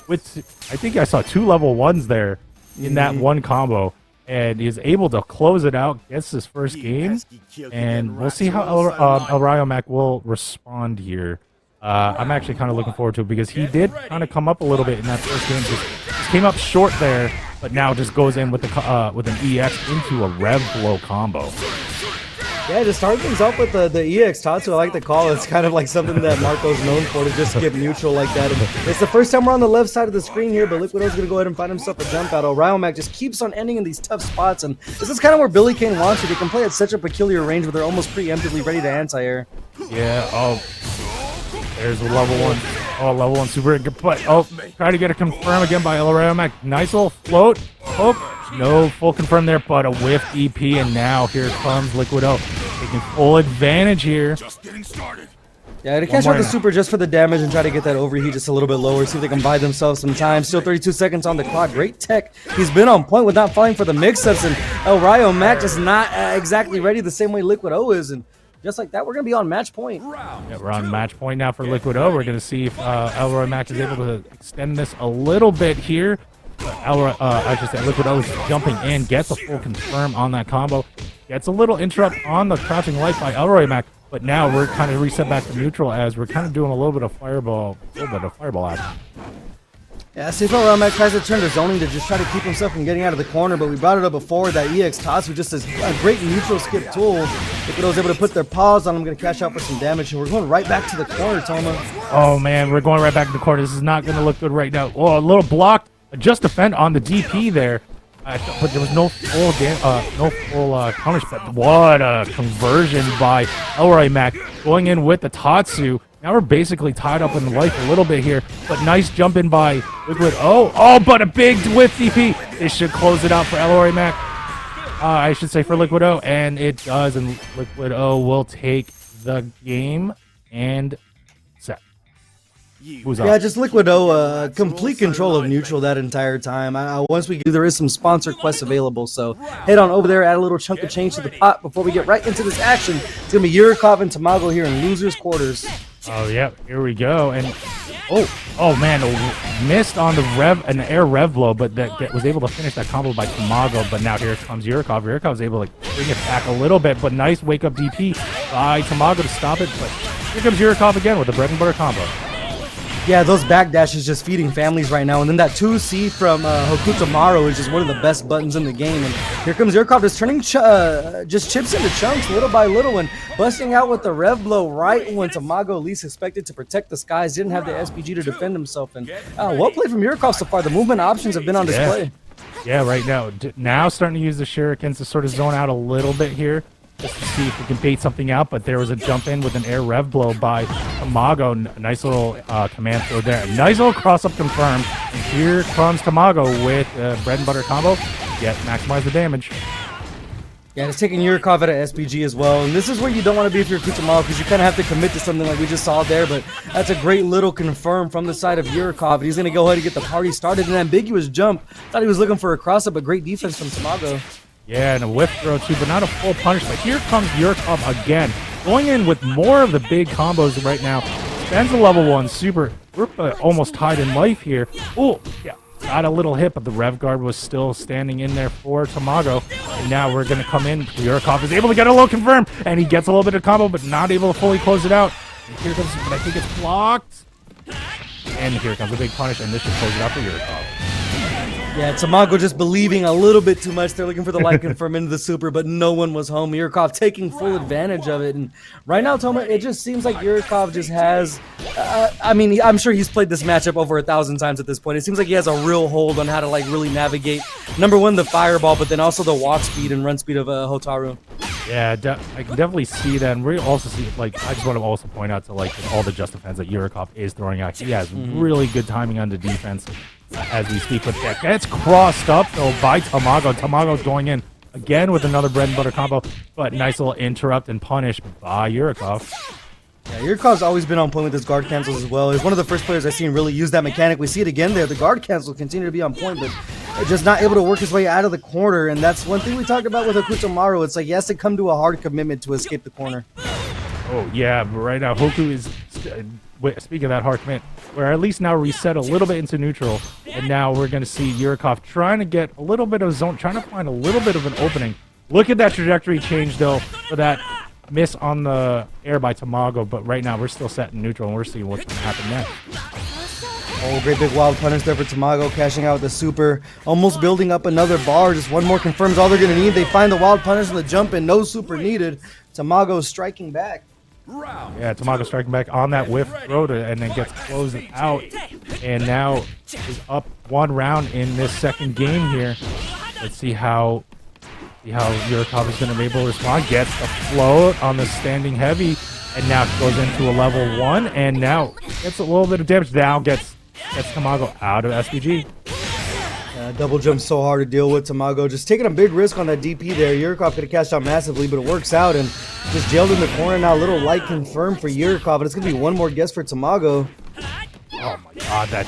with I think I saw 2 level 1s there in that one combo. And is able to close it out, gets his first game, and we'll see how Elrayomac will respond here. I'm actually kind of looking forward to it because he did kind of come up a little bit in that first game. Just came up short there, but now just goes in with with an EX into a Rev Blow combo. Yeah, to start things off with the EX Tatsu, I like the call. It's kind of like something that Marco's known for, to just skip neutral like that. And it's the first time we're on the left side of the screen here, but Liquid O's going to go ahead and find himself a jump out. Elrayomac just keeps on ending in these tough spots, and this is kind of where Billy Kain wants you. They can play at such a peculiar range where they're almost preemptively ready to anti-air. Yeah, oh, there's a level 1. Oh, level 1 super, but oh, try to get a confirm again by Elrayomac. Nice little float. Oh, no full confirm there, but a whiff EP, and now here comes Liquid O. Taking full advantage here. Just getting started. Yeah, to catch out the super just for the damage and try to get that overheat just a little bit lower, see if they can buy themselves some time. Still 32 seconds on the clock. Great tech. He's been on point with not falling for the mix-ups, and Elrayomac just not exactly ready the same way Liquid O is, and just like that, we're going to be on match point. Yeah, we're on match point now for Liquid O. We're going to see if Elrayomac is able to extend this a little bit here. I should say Liquid O is jumping in, gets a full confirm on that combo. Gets a little interrupt on the crouching light by Elrayomac, but now we're kind of reset back to neutral as we're kind of doing a little bit of fireball action. Yeah, see if Elrayomac tries to turn to zoning to just try to keep himself from getting out of the corner, but we brought it up before that EX Tatsu just is a great neutral skip tool. Liquid O's able to put their paws on him, going to cash out for some damage, and we're going right back to the corner, Toma. Oh man, we're going right back to the corner. This is not going to look good right now. Oh, a little block, just defend on the DP there. But there was no full punish, but what a conversion by Elrayomac going in with the Tatsu. Now we're basically tied up in life a little bit here, but nice jump in by Liquid O. Oh, but a big whiff DP. This should close it out for Elrayomac. I should say for Liquid O, and it does, and Liquid O will take the game and set. Who's up? Yeah, just Liquid O, complete control of neutral that entire time. Once we do, there is some sponsor quests available, so head on over there, add a little chunk of change to the pot before we get right into this action. It's going to be Yurikov and Tamago here in losers quarters. Oh, yeah, here we go. And oh man, missed on the an air rev blow, but that was able to finish that combo by Tamago. But now here comes Yurikov. Yurikov's able to bring it back a little bit, but nice wake up DP by Tamago to stop it. But here comes Yurikov again with the bread and butter combo. Yeah, those backdashes just feeding families right now. And then that 2C from Hokutomaru is just one of the best buttons in the game. And here comes Yurikov just turning, just chips into chunks little by little and busting out with the rev blow right when Tamago least expected to protect the skies. Didn't have the SPG to defend himself. And well played from Yurikov so far. The movement options have been on display. Yeah, right now. Now starting to use the shurikens to sort of zone out a little bit here. Just to see if we can bait something out, but there was a jump in with an air rev blow by Tamago. Nice little command throw there. Nice little cross up confirmed. And here comes Tamago with bread and butter combo. Yet maximize the damage. Yeah, it's taking Yurikov at an SPG as well. And this is where you don't want to be if you're Hokutomaru, because you kind of have to commit to something like we just saw there. But that's a great little confirm from the side of Yurikov. And he's going to go ahead and get the party started. An ambiguous jump. Thought he was looking for a cross up, but great defense from Tamago. Yeah, and a whiff throw too, but not a full punish. But here comes Yurikov again, going in with more of the big combos right now. Spends a level 1 super. We're almost tied in life here. Oh, yeah, got a little hit, but the rev guard was still standing in there for Tamago. And now we're going to come in. Yurikov is able to get a little confirm, and he gets a little bit of combo, but not able to fully close it out. And here comes, but I think it's blocked. And here comes a big punish, and this should close it out for Yurikov. Yeah, Tamago just believing a little bit too much. They're looking for the light confirm into the super, but no one was home. Yurikov taking full advantage of it. And right now, Toma, it just seems like Yurikov just has... I mean, I'm sure he's played this matchup over 1,000 times at this point. It seems like he has a real hold on how to like really navigate, number one, the fireball, but then also the walk speed and run speed of Hotaru. Yeah, I can definitely see that, and we also see, like, I just want to also point out to, like, all the just defense that Yurikov is throwing out. He has really good timing on the defense as we speak, but that gets crossed up, though, by Tamago. Tamago going in again with another bread and butter combo, but nice little interrupt and punish by Yurikov. Yeah, Yurikov's always been on point with his guard cancels as well. He's one of the first players I've seen really use that mechanic. We see it again there. The guard cancel continue to be on point, but just not able to work his way out of the corner. And that's one thing we talked about with Hokutomaru. It's like he has to come to a hard commitment to escape the corner. Oh, yeah, but right now Hoku is, speaking of that hard commit, we're at least now reset a little bit into neutral. And now we're going to see Yurikov trying to get a little bit of zone, trying to find a little bit of an opening. Look at that trajectory change, though, for that miss on the air by Tamago, but right now we're still set in neutral and we're seeing what's going to happen next. Oh, great big wild punish there for Tamago, cashing out with the super, almost building up another bar. Just one more confirms all they're going to need. They find the wild punish on the jump and no super needed. Tamago striking back. Yeah, Tamago striking back on that whiff throw and then gets closed out, and now is up 1 round in this second game here. Let's see how Yurikov is going to be able to respond. Gets a float on the standing heavy, and now goes into a level 1, and now gets a little bit of damage. Now gets Tamago out of SPG. Double jump so hard to deal with. Tamago just taking a big risk on that DP there. Yurikov could have cashed out massively, but it works out, and just jailed in the corner now. Little light confirmed for Yurikov, but it's going to be one more guess for Tamago. Oh my god, that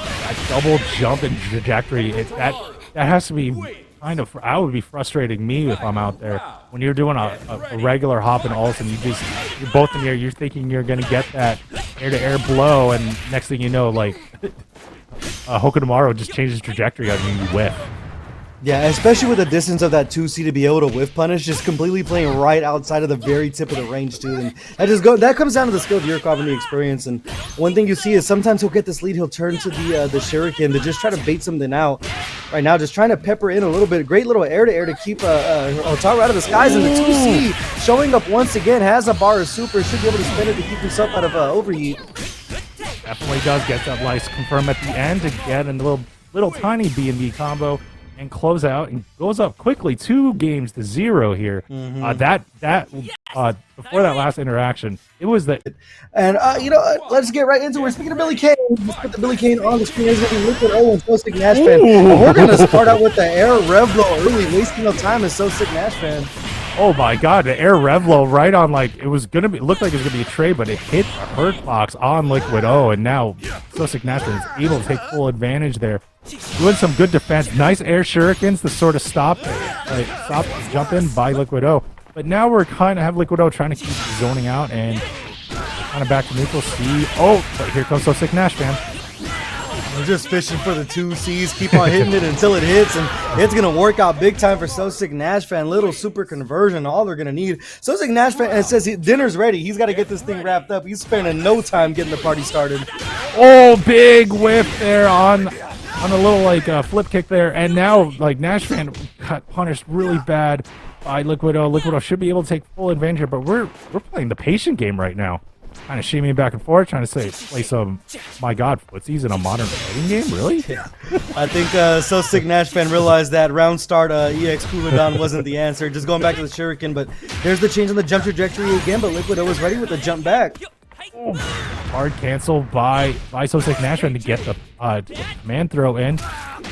double jump and trajectory, that has to be kind of, I would be frustrating me if I'm out there. When you're doing a regular hop and all of a sudden you're both in the air, you're thinking you're going to get that air-to-air blow, and next thing you know, like, Hokutomaru just changes trajectory on you and you whiff. Yeah, especially with the distance of that 2C to be able to whiff punish, just completely playing right outside of the very tip of the range too. And that comes down to the skill of Yurikov and the experience. And one thing you see is sometimes he'll get this lead, he'll turn to the shuriken to just try to bait something out. Right now, just trying to pepper in a little bit. Great little air-to-air to keep Hotaru out of the skies. And the 2C showing up once again, has a bar of super, should be able to spin it to keep himself out of overheat. Definitely does get that lice confirm at the end to get a little tiny B&B combo and close out, and goes up quickly 2-0 here. Before that last interaction, it was the... And let's get right into it. We're speaking of Billy Kain. Let's put the Billy Kain on the screen. There's going to be Liquid O and SoSickNASHFAN. We're going to start out with the air rev blow early, wasting no time as SoSickNASHFAN. Oh my god, the air revlo right on, like, it was gonna be, looked like it was gonna be a trade, but it hit a hurt box on Liquid O, and now SoSickNASHFAN is able to take full advantage there. Doing some good defense, nice air shurikens to sort of stop the jump in by Liquid O. But now we're kind of have Liquid O trying to keep zoning out, and kind of back to neutral. But here comes SoSickNASHFAN. We're just fishing for the 2Cs, keep on hitting it until it hits, and it's going to work out big time for SoSickNASHFAN. Little super conversion, all they're going to need. SoSickNASHFAN, and it says dinner's ready. He's got to get this thing wrapped up. He's spending no time getting the party started. Oh, big whiff there on a little, like, flip kick there, and now, like, NASHFAN got punished really bad by Liquid O. Liquid O should be able to take full advantage here, but we're playing the patient game right now. Kind of shimmying back and forth, trying to play some, my god, footsies in a modern fighting game? Really? Yeah. I think SoSickNASHFAN realized that round start EX Cooldown wasn't the answer. Just going back to the shuriken, but there's the change on the jump trajectory again, but Liquid O was ready with the jump back. Oh, hard cancel by SoSickNASHFAN to get the command throw in.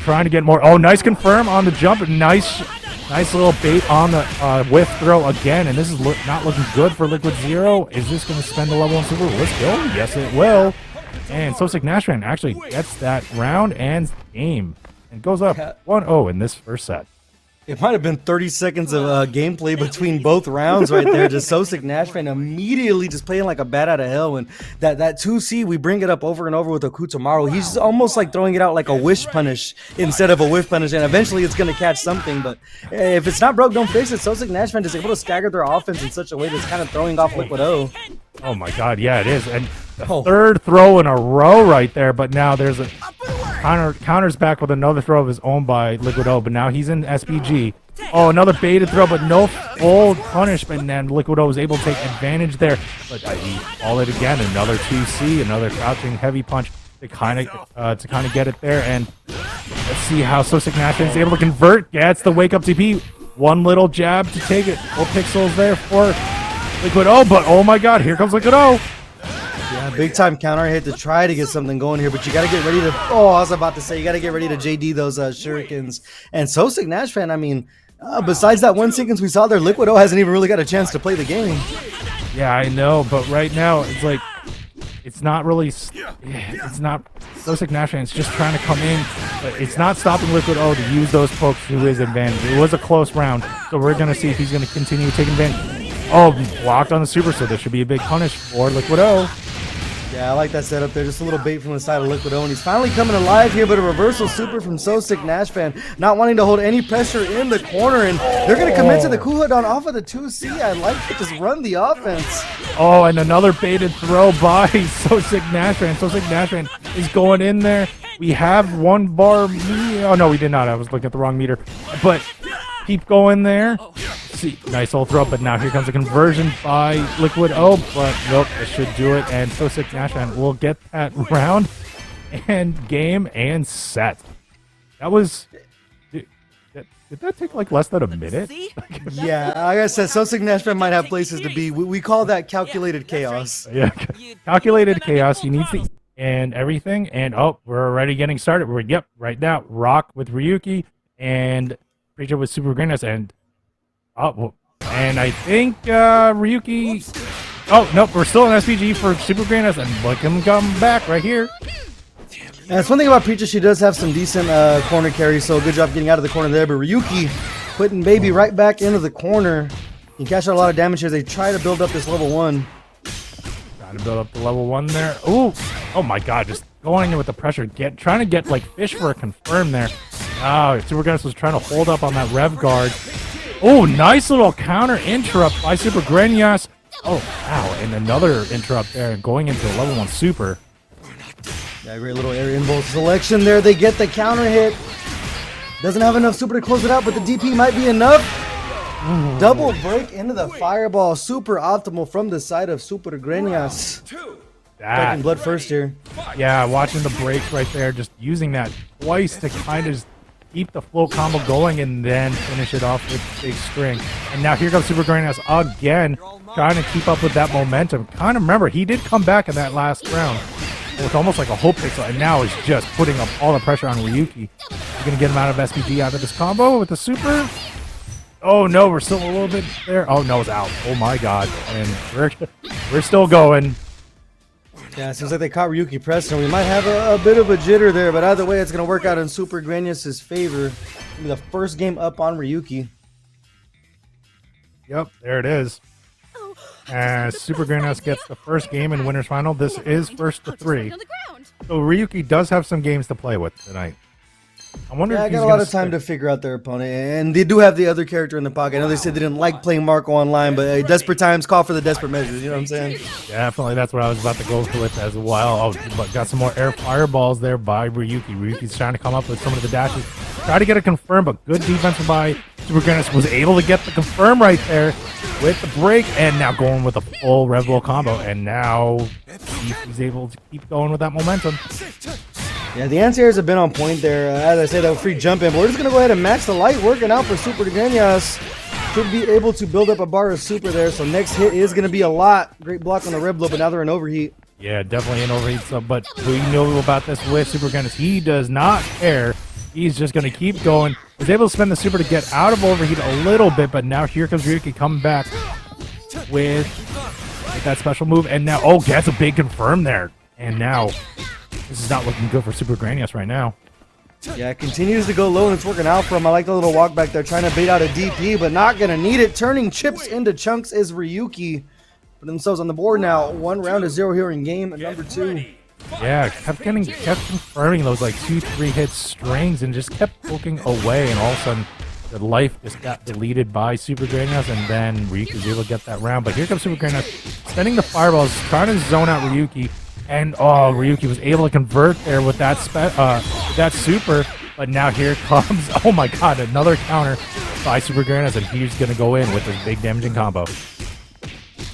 Trying to get more. Oh, nice confirm on the jump. Nice little bait on the whiff throw again, and this is not looking good for Liquid Zero. Is this going to spend the level 1 super? Let's go. Yes, it will. And SoSickNASHFAN actually gets that round and game, and goes up 1-0 in this first set. It might have been 30 seconds of gameplay between both rounds right there. Just SoSickNASHFAN immediately just playing like a bat out of hell. And that 2C, we bring it up over and over with Hokutomaru. He's just almost like throwing it out like a wish punish instead of a whiff punish. And eventually it's going to catch something. But if it's not broke, don't fix it. SoSickNASHFAN is able to stagger their offense in such a way that's kind of throwing off Liquid O. Oh my god, yeah, it is. And the third throw in a row right there. But now there's a... counters back with another throw of his own by Liquid O, but now he's in SPG. Oh, another baited throw, but no full punishment, and Liquid O was able to take advantage there. But he followed it again, another 2C, another crouching heavy punch to kind of get it there. And let's see how SoSickNASHFAN is able to convert. Gets the wake up TP. one little jab to take it. Full pixels there for Liquid O, but oh my god, here comes Liquid O. Yeah, big time counter hit to try to get something going here, but you got to get ready to. Oh, I was about to say you got to get ready to JD those shurikens. And SoSickNASHFAN, I mean, besides that 1 sequence we saw there, Liquid O hasn't even really got a chance to play the game. Yeah, I know, but right now it's like it's not really. It's not SoSickNASHFAN. It's just trying to come in, but it's not stopping Liquid O to use those pokes to his advantage. It was a close round, so we're gonna see if he's gonna continue taking advantage. Oh, blocked on the super, so there should be a big punish for Liquid O. Yeah, I like that setup there. Just a little bait from the side of Liquid O, and he's finally coming alive here, but a reversal super from SoSickNASHFAN, not wanting to hold any pressure in the corner, and they're going to commit to the Kuhodon off of the 2C. I like to just run the offense. Oh, and another baited throw by SoSickNASHFAN. SoSickNASHFAN is going in there. We have 1 bar. Oh, no, we did not. I was looking at the wrong meter. But keep going there. See, nice old throw, but now here comes a conversion by Liquid O, but nope, it should do it, and SoSickNASHFAN will get that round and game and set. That was... Did that take like less than a minute? Yeah, like I said, SoSickNASHFAN might have places to be. We call that calculated chaos. Yeah, calculated chaos. He needs to eat and everything, and oh, we're already getting started. Yep, right now, Rock with Ryuki and Preecha with Supergrenas, and oh, and I think Ryuki. Oh nope, we're still in SPG for Supergrenas, and look him come back right here. And that's one thing about Preecha, she does have some decent corner carry, so good job getting out of the corner there. But Ryuki putting baby right back into the corner. He cashed out a lot of damage here. They try to build up this level 1. Trying to build up the level 1 there. Ooh, oh my god, just going in with the pressure, trying to get like fish for a confirm there. Oh, Supergrenas was trying to hold up on that rev guard. Oh, nice little counter interrupt by Supergrenas. Oh, wow, and another interrupt there, going into the level 1 super. Yeah, great little area involved selection there. They get the counter hit. Doesn't have enough super to close it out, but the DP might be enough. Double break into the fireball. Super optimal from the side of Supergrenas. Taking blood first here. Yeah, watching the breaks right there, just using that twice to kind of keep the flow combo going and then finish it off with big string. And now here comes Supergrenas again, trying to keep up with that momentum. Kind of remember, he did come back in that last round with almost like a hope pixel, and now is just putting up all the pressure on Ryuki. You're going to get him out of SPG out of this combo with the super. Oh no, we're still a little bit there. Oh no, it's out. Oh my god. And we're still going. Yeah, it seems like they caught Ryuki pressing. We might have a bit of a jitter there, but either way, it's going to work out in Supergrenas' favor. It'll be the first game up on Ryuki. Yep, there it is. As Supergrenas gets the first game in Winners Final, this is first to 3. So Ryuki does have some games to play with tonight. I wonder if I he's got a lot of time to figure out their opponent, and they do have the other character in the pocket. I know they said they didn't like playing Marco online, but desperate times call for the desperate measures. You know what I'm saying? Definitely, that's what I was about to go with as well. Oh, but got some more air fireballs there by Ryuki. Ryuki's trying to come up with some of the dashes, try to get a confirm, but good defense by Supergrenas was able to get the confirm right there with the break, and now going with a full Red Bull combo, and now he's able to keep going with that momentum. Yeah, the anti-airs have been on point there. As I said, that free jump in. But we're just going to go ahead and match the light. Working out for Supergrenas. Should be able to build up a bar of super there. So next hit is going to be a lot. Great block on the red blow, but now they're in overheat. Yeah, definitely in overheat. So, but we know about this with Supergrenas. He does not care. He's just going to keep going. Was able to spend the super to get out of overheat a little bit, but now here comes Ryuki coming back with that special move. And now, oh, gets a big confirm there. And now... this is not looking good for Supergrenas right now. Yeah, continues to go low, and it's working out for him. I like the little walk back there, trying to bait out a DP, but not going to need it. Turning chips into chunks is Ryuki. Put themselves on the board now. 1 round to 0 here in game number 2. Yeah, kept confirming those like 2-3 hit strings and just kept poking away, and all of a sudden the life just got deleted by Supergrenas, and then Ryuki was able to get that round. But here comes Supergrenas, spending the fireballs, trying to zone out Ryuki. And oh, Ryuki was able to convert there with that that super, but now here comes, oh my god, another counter by Supergrenas, and he's gonna go in with this big damaging combo.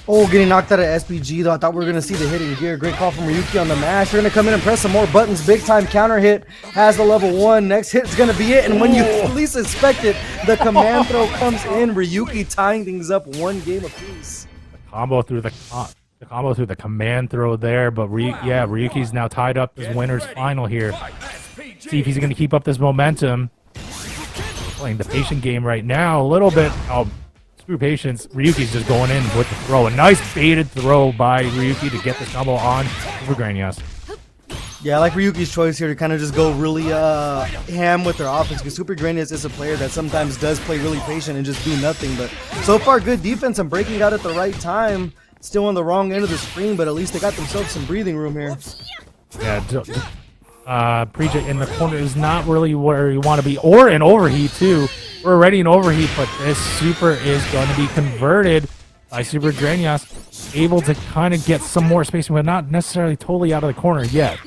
Oh, getting knocked out of SPG though. I thought we were going to see the hidden gear. Great call from Ryuki on the mash. They're going to come in and press some more buttons. Big time counter hit. Has the level 1. Next hit's going to be it. And when you least expect it, the command throw comes in. Ryuki tying things up 1 game apiece. Combo through the combo through the command throw there, but Ryuki's now tied up as winner's final here. See if he's going to keep up this momentum. Playing the patient game right now a little bit. Oh, screw patience. Ryuki's just going in with the throw. A nice baited throw by Ryuki to get the combo on Supergrenas. Yeah, I like Ryuki's choice here to kind of just go really ham with their offense, because Supergrenas is a player that sometimes does play really patient and just do nothing. But so far, good defense and breaking out at the right time. Still on the wrong end of the screen, but at least they got themselves some breathing room here. Yeah, Preecha in the corner is not really where you want to be, or an overheat too. We're already in overheat, but this super is going to be converted by Supergrenas, able to kind of get some more spacing, but not necessarily totally out of the corner yet.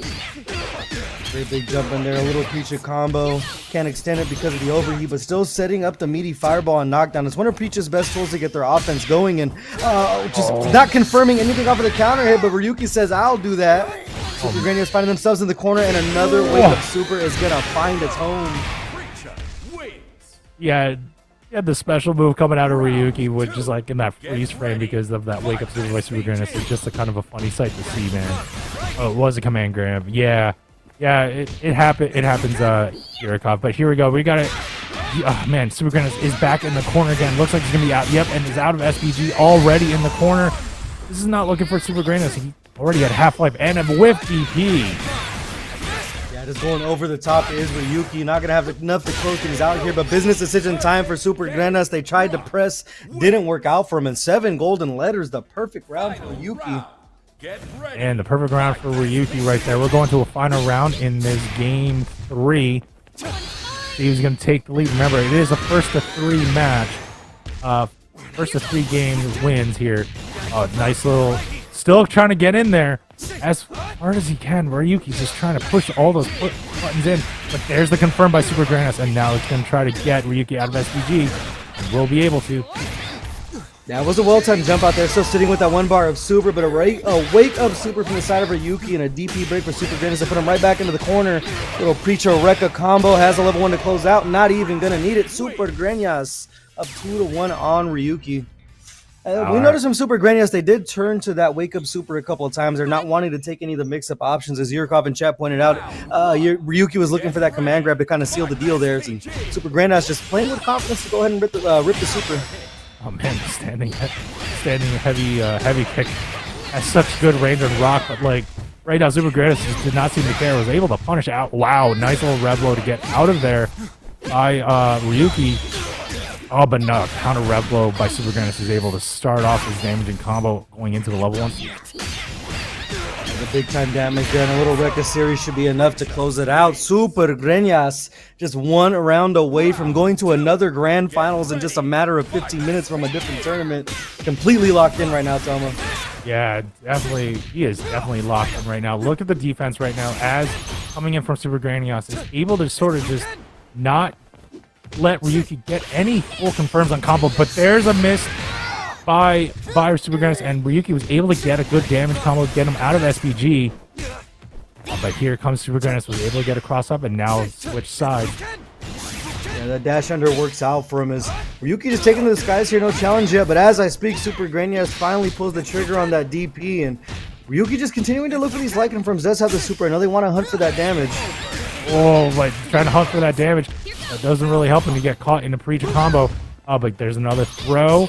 Great big jump in there, a little Preecha combo. Can't extend it because of the overheat, but still setting up the meaty fireball and knockdown. It's one of Preecha's best tools to get their offense going, and just not confirming anything off of the counter hit, but Ryuki says, I'll do that. Supergrenas finding themselves in the corner, and another wave of super is going to find its home. Yeah, the special move coming out of Ryuki, which is like in that freeze frame because of that wake up super by Supergrenas. It's just a kind of a funny sight to see, man. Oh, it was a command grab. Yeah, it happened. It happens, Yurikov. But here we go. We got it. Oh, man, Supergrenas is back in the corner again. Looks like he's gonna be out. Yep, and is out of SPG already in the corner. This is not looking for Supergrenas. He already had Half-Life and a whiff DP. Yeah, just going over the top is Ryuki. Not going to have enough to close things out here, but business decision time for Supergrenas. They tried to press, didn't work out for him, and 7 golden letters, the perfect round for Ryuki. And the perfect round for Ryuki right there. We're going to a final round in this game 3. See who's going to take the lead. Remember, it is a first to 3 match. First to 3 games wins here. Oh, nice little... Still trying to get in there as hard as he can. Ryuki's just trying to push all those buttons in. But there's the confirm by Supergrenas, and now it's going to try to get Ryuki out of SPG. And will be able to. Yeah, it was a well-timed jump out there. Still sitting with that 1 bar of super, but a wake up super from the side of Ryuki and a DP break for Supergrenas to put him right back into the corner. Little Preecha Rekka combo, has a level 1 to close out. Not even going to need it. Supergrenas up 2-1 on Ryuki. We noticed from Supergrenas, they did turn to that wake up super a couple of times. They're not wanting to take any of the mix up options, as Yurikov in chat pointed out. Ryuki was looking for that command grab to kind of seal the deal there. And Supergrenas just playing with confidence to go ahead and rip the super. Oh man, standing heavy kick has such good range on rock, but like right now Supergrenas just did not seem to care. Was able to punish out. Wow, nice little rev blow to get out of there by Ryuki. Oh, but no, counter rev blow by Supergrenas is able to start off his damaging combo going into the level 1. The big time damage there, and a little Rekka series should be enough to close it out. Supergrenas just 1 round away from going to another grand finals in just a matter of 15 minutes from a different tournament. Completely locked in right now, Toma. Yeah, definitely. He is definitely locked in right now. Look at the defense right now as coming in from Supergrenas is able to sort of just not let Ryuki get any full confirms on combo, but there's a miss by Supergrenas, and Ryuki was able to get a good damage combo, get him out of SPG. But here comes Supergrenas, was able to get a cross up, and now switch sides. Yeah, that dash under works out for him as Ryuki just taking to the skies here, no challenge yet, but as I speak, Supergrenas finally pulls the trigger on that DP, and Ryuki just continuing to look for these like confirms. Does have the super. I know they want to hunt for that damage. Oh, like trying to hunt for that damage. That doesn't really help him to get caught in a Preecha combo. Oh, but there's another throw.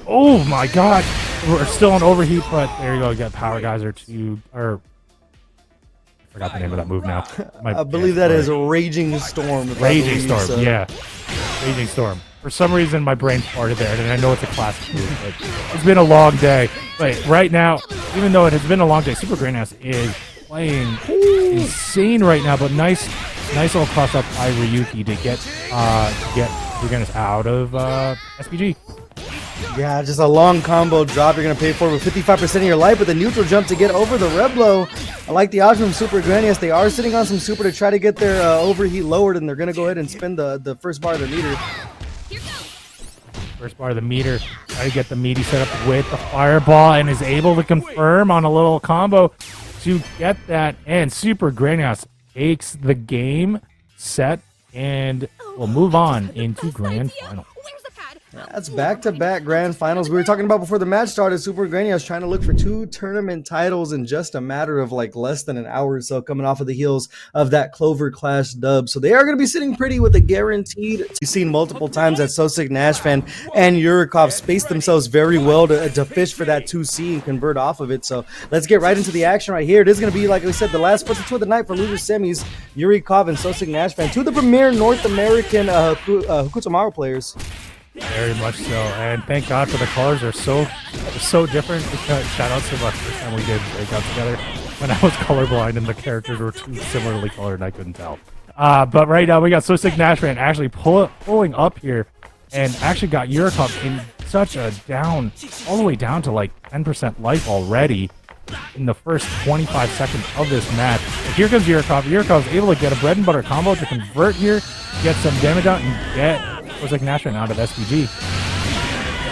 Oh my god. We're still on overheat, but there you go. You got Power Geyser to... Or... I forgot the name of that move now. I believe that is Raging Storm. Raging Storm, yeah. Raging Storm. For some reason, my brain farted there, and I know it's a classic move, but it's been a long day. But right now, even though it has been a long day, Supergrenas is playing insane right now, but nice little cross up by Ryuki to get Supergrenas out of SPG. Yeah, just a long combo drop you're going to pay for with 55% of your life, with a neutral jump to get over the red blow. I like the option from Supergrenas. They are sitting on some super to try to get their overheat lowered, and they're going to go ahead and spend the first bar of the meter. First bar of the meter. Try to get the meaty set up with the fireball and is able to confirm on a little combo to get that. And Supergrenas takes the game set and will move on into grand final. That's back-to-back grand finals. We were talking about before the match started. Supergrenas trying to look for 2 tournament titles in just a matter of like less than an hour or so, coming off of the heels of that Clover Clash dub. So they are going to be sitting pretty with a guaranteed. We've seen multiple times that SoSickNASHFAN and Yurikov space themselves very well to fish for that 2C and convert off of it. So let's get right into the action right here. It is going to be, like we said, the last first two of the night for loser semis. Yurikov and SoSickNASHFAN, 2 of the premier North American Hokutomaru players. Very much so, and thank God for the colors are so different. Shout out to the first time we did Breakout together when I was colorblind and the characters were too similarly colored and I couldn't tell. But right now we got SoSickNASHFAN actually pulling up here and actually got Yurikov in such a down, all the way down to like 10% life already in the first 25 seconds of this match. And here comes Yurikov. Yurikov's able to get a bread and butter combo to convert here, get some damage out, and get SoSickNASHFAN out of SPG.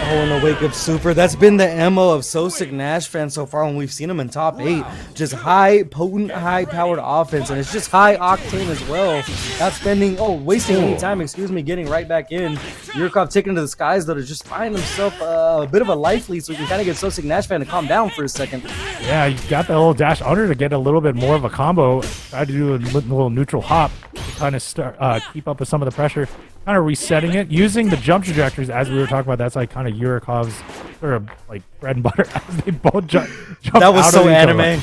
Oh, in the wake of Super. That's been the MO of SoSickNASHFAN so far when we've seen him in top 8. Just high, potent, high-powered offense, and it's just high octane as well. Not wasting any time, getting right back in. Yurikov taking to the skies, though, to just find himself a bit of a life lead so we can kind of get SoSickNASHFAN to calm down for a second. Yeah, you got that little dash under to get a little bit more of a combo. Tried to do a little neutral hop to kind of keep up with some of the pressure. Kind of resetting it, using the jump trajectories as we were talking about. That's like kind of Yurikov's sort of like bread and butter as they both jump that was out so of anime. Is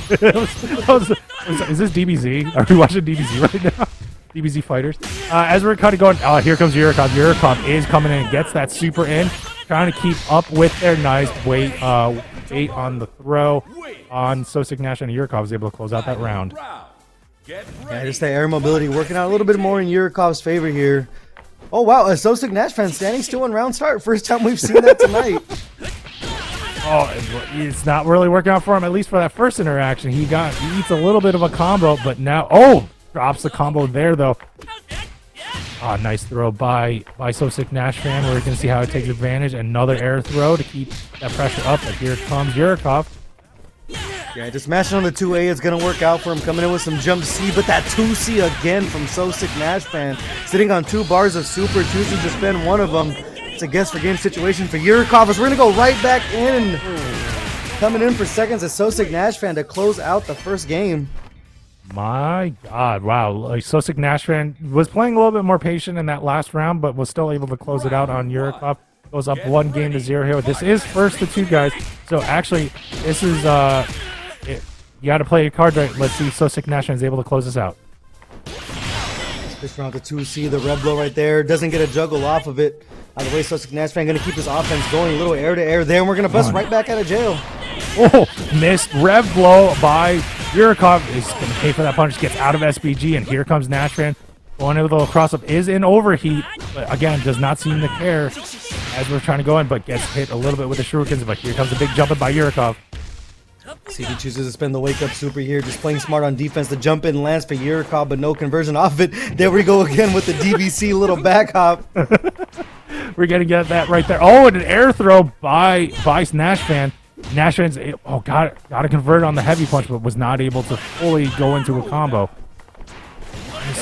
this DBZ? Are we watching DBZ right now? DBZ Fighters. As we're kind of going, here comes Yurikov. Yurikov is coming in and gets that super in, trying to keep up with their nice weight on the throw on SoSickNASHFAN, and Yurikov is able to close out that round. Yeah, just the air mobility working out a little bit more in Yurikov's favor here. Oh wow, a SoSickNASHFAN standing still in round start. First time we've seen that tonight. Oh, it's not really working out for him, at least for that first interaction. He eats a little bit of a combo, but now, drops the combo there though. Nice throw by SoSickNASHFAN, where you can see how it takes advantage. Another air throw to keep that pressure up, but here comes Yurikov. Yeah, just mashing on the 2A is going to work out for him, coming in with some jump C, but that 2C again from SoSickNASHFAN, sitting on 2 bars of super, choosing to spend one of them. It's a guess for game situation for Yurikov, as we're going to go right back in. Coming in for seconds as SoSickNASHFAN to close out the first game. My God, wow. Like, SoSickNASHFAN was playing a little bit more patient in that last round, but was still able to close it out on Yurikov. Goes up 1-0 here. This is first to 2 guys, so actually this is you got to play your card right. Let's see if SoSickNASHFAN is able to close this out. This round the 2C, the red blow right there, doesn't get a juggle off of it. By the way, SoSickNASHFAN going to keep his offense going, a little air to air there, and we're going to bust right back out of jail. Oh, missed rev blow by Yurikov. Is going to pay for that punish, gets out of SPG, and here comes NASHFAN. Going in with a little cross-up, is in overheat, but again, does not seem to care as we're trying to go in, but gets hit a little bit with the shurikens, but here comes a big jump in by Yurikov. See if he chooses to spend the wake-up super here, just playing smart on defense. The jump in lands for Yurikov, but no conversion off it. There we go again with the DBC little back hop. We're going to get that right there. Oh, and an air throw by NASHFAN. NASHFAN's, got to convert on the heavy punch, but was not able to fully go into a combo.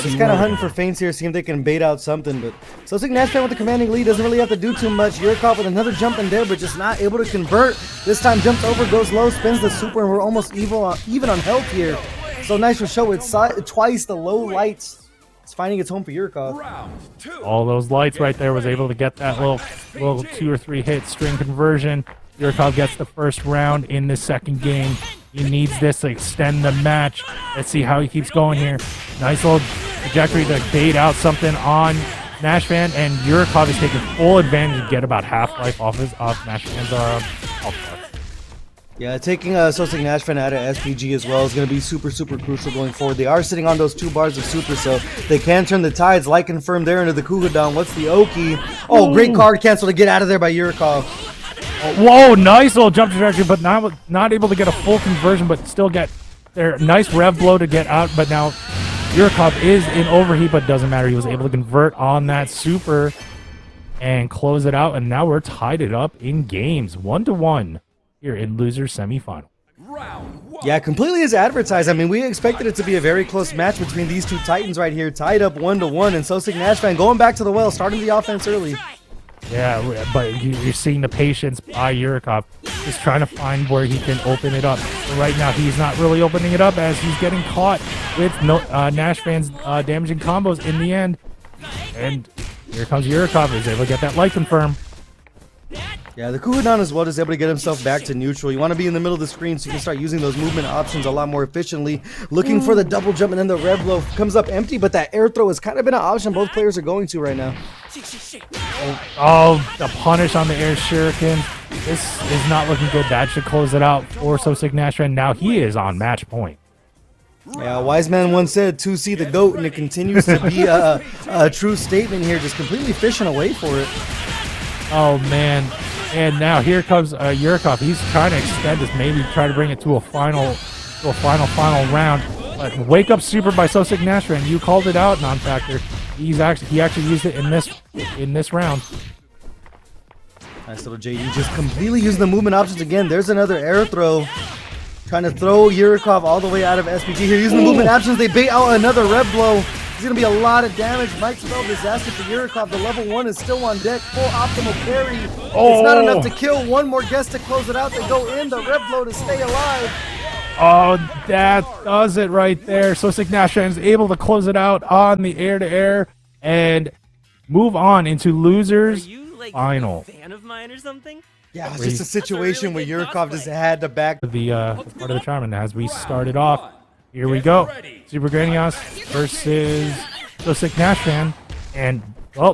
Just kind of hunting for feints here, seeing if they can bait out something, but SoSickNASHFAN with the commanding lead doesn't really have to do too much. Yurikov with another jump in there, but just not able to convert. This time jumps over, goes low, spins the super, and we're almost even on health here. So nice to show it twice the low lights. It's finding its home for Yurikov. All those lights right there was able to get that little 2 or 3 hit string conversion. Yurikov gets the first round in the second game. He needs this to extend the match. Let's see how he keeps going here. Nice little trajectory to bait out something on NASHFAN, and Yurikov is taking full advantage to get about half life off NASHFAN's health bar. Yeah, taking SoSickNASHFAN out of SPG as well is going to be super crucial going forward. They are sitting on those 2 bars of super, so they can turn the tides. Like confirmed there into the Kugadon. What's the Oki? Oh, great card cancel to get out of there by Yurikov. Whoa, nice little jump trajectory, but not able to get a full conversion, but still get their nice rev blow to get out. But now Yurikov is in overheat, but doesn't matter. He was able to convert on that super. and close it out. And now we're tied it up in games 1-1 here in loser semifinal. Yeah, completely as advertised. I mean, we expected it to be a very close match between these two titans right here, tied up 1-1, and SoSickNASHFAN going back to the well, starting the offense early. Yeah, but you're seeing the patience by Yurikov, just trying to find where he can open it up. But right now, he's not really opening it up as he's getting caught with NASHFAN's damaging combos in the end. And here comes Yurikov, is able to get that light confirm. Yeah, the Kuhadan as well is able to get himself back to neutral. You want to be in the middle of the screen so you can start using those movement options a lot more efficiently. Looking for the double jump, and then the rev blow comes up empty, but that air throw has kind of been an option both players are going to right now. Oh, the punish on the air shuriken. This is not looking good. That should close it out for SoSickNASHFAN. Now he is on match point. Yeah, Wise Man once said, 2C the GOAT, and it continues to be a true statement here, just completely fishing away for it. Oh, man. And now here comes Yurikov. He's trying to extend this, maybe try to bring it to a final round. But wake up super by SoSickNASHFAN. You called it out, non-factor. He actually used it in this round. Nice little JD, just completely using the movement options again. There's another air throw. Trying to throw Yurikov all the way out of SPG here. Using the movement options, they bait out another rev blow. It's going to be a lot of damage. Might spell disaster for Yurikov. The level 1 is still on deck. Full optimal carry. Oh. It's not enough to kill. One more guest to close it out. They go in. The rev blow to stay alive. Oh, that does it right there. SoSickNASHFAN is able to close it out on the air-to-air and move on into losers final. A fan of mine or something? Yeah, it was just a situation where Yurikov just had to back The part of the tournament as we started off. Here we go. Supergrenas versus SoSickNASHFAN, and well,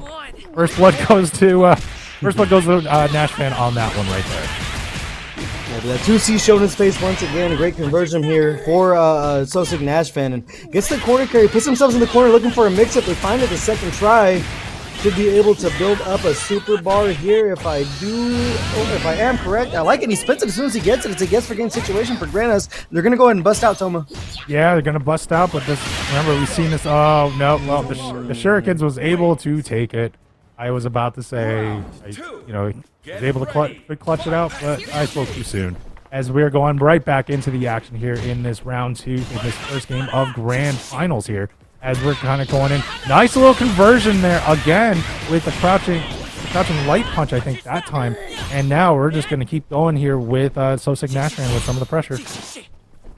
first blood goes to NASHFAN on that one right there. Yeah, but that 2C showed his face once again. A great conversion here for SoSickNASHFAN, and gets the corner carry, puts themselves in the corner looking for a mix-up. They find it the second try. Should be able to build up a super bar here if I am correct. I like it. He spits it as soon as he gets it. It's a guess for game situation for Granas. They're going to go ahead and bust out, Toma. Yeah, they're going to bust out, but this, remember, we've seen this. Oh, no. Well, the Shurikens was able to take it. I was about to say, was able to clutch it out, but I spoke too soon. As we're going right back into the action here in this round 2, in this first game of Grand Finals here. As we're kind of going in. Nice little conversion there again with the crouching light punch, I think, that time. And now we're just going to keep going here with SoSickNASHFAN with some of the pressure.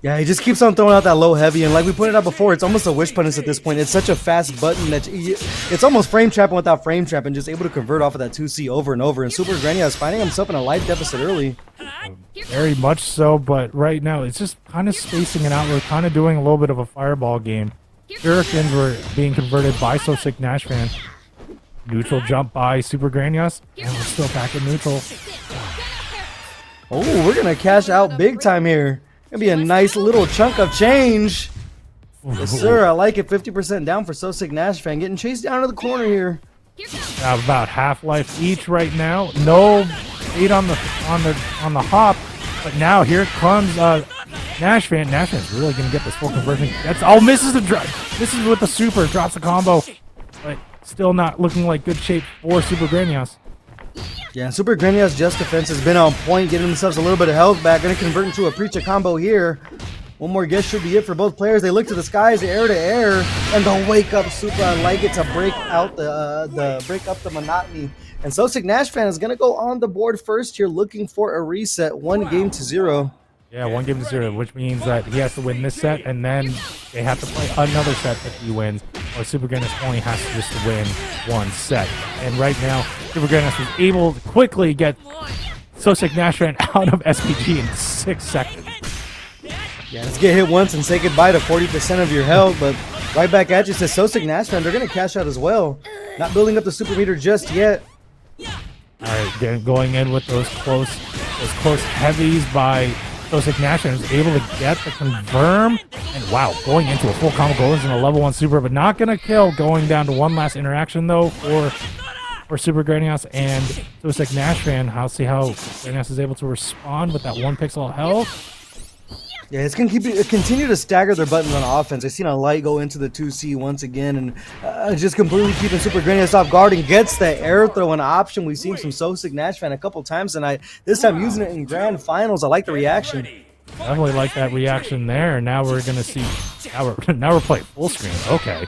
Yeah, he just keeps on throwing out that low heavy. And like we pointed out before, it's almost a wish punish at this point. It's such a fast button that it's almost frame trapping without frame trapping, just able to convert off of that 2C over and over. And Supergrenas is finding himself in a life deficit early. Very much so, but right now it's just kind of spacing it out. We're kind of doing a little bit of a fireball game. Shurikens were being converted by SoSickNASHFAN. Neutral jump by Supergrenas, and we're still back in neutral. Oh, we're going to cash out big time here. Gonna be a nice little chunk of change. Yes, sir. I like it. 50% down for SoSickNASHFAN. Getting chased down to the corner here. About half life each right now. No 8 on the hop, but now here comes NASHFAN. NASHFAN's really gonna get this full conversion. Misses the drop. Misses with the super. Drops the combo, but still not looking like good shape for Supergrenas. Yeah, Supergrenas' just defense has been on point, getting themselves a little bit of health back. Going to convert into a Preecha combo here. One more guess should be it for both players. They look to the skies, air to air, and the wake up super. I like it to break out break up the monotony. And SoSickNASHFAN is going to go on the board first here, looking for a reset, 1-0. Yeah, 1-0, which means that he has to win this set, and then they have to play another set if he wins, or Supergrenas only has to just win one set. And right now, Supergrenas was able to quickly get SoSickNASHFAN out of SPG in 6 seconds. Yeah, let's get hit once and say goodbye to 40% of your health, but right back at you says SoSickNASHFAN. They're going to cash out as well. Not building up the super meter just yet. All right, going in with those close heavies by SoSickNASHFAN is able to get the confirm, and wow, going into a full combo, goes in a level 1 super, but not gonna kill. Going down to one last interaction though for Supergrenas and SoSickNASHFAN. I'll see how Grenas is able to respond with that 1 pixel of health. Yeah, it's going to continue to stagger their buttons on offense. I've seen a light go into the 2C once again and just completely keeping Supergrenas off guard and gets the air throw an option. We've seen from SoSickNASHFAN a couple times tonight. This time using it in grand finals. I like the reaction. Definitely like that reaction there. Now we're going to see, now we're playing full screen. Okay.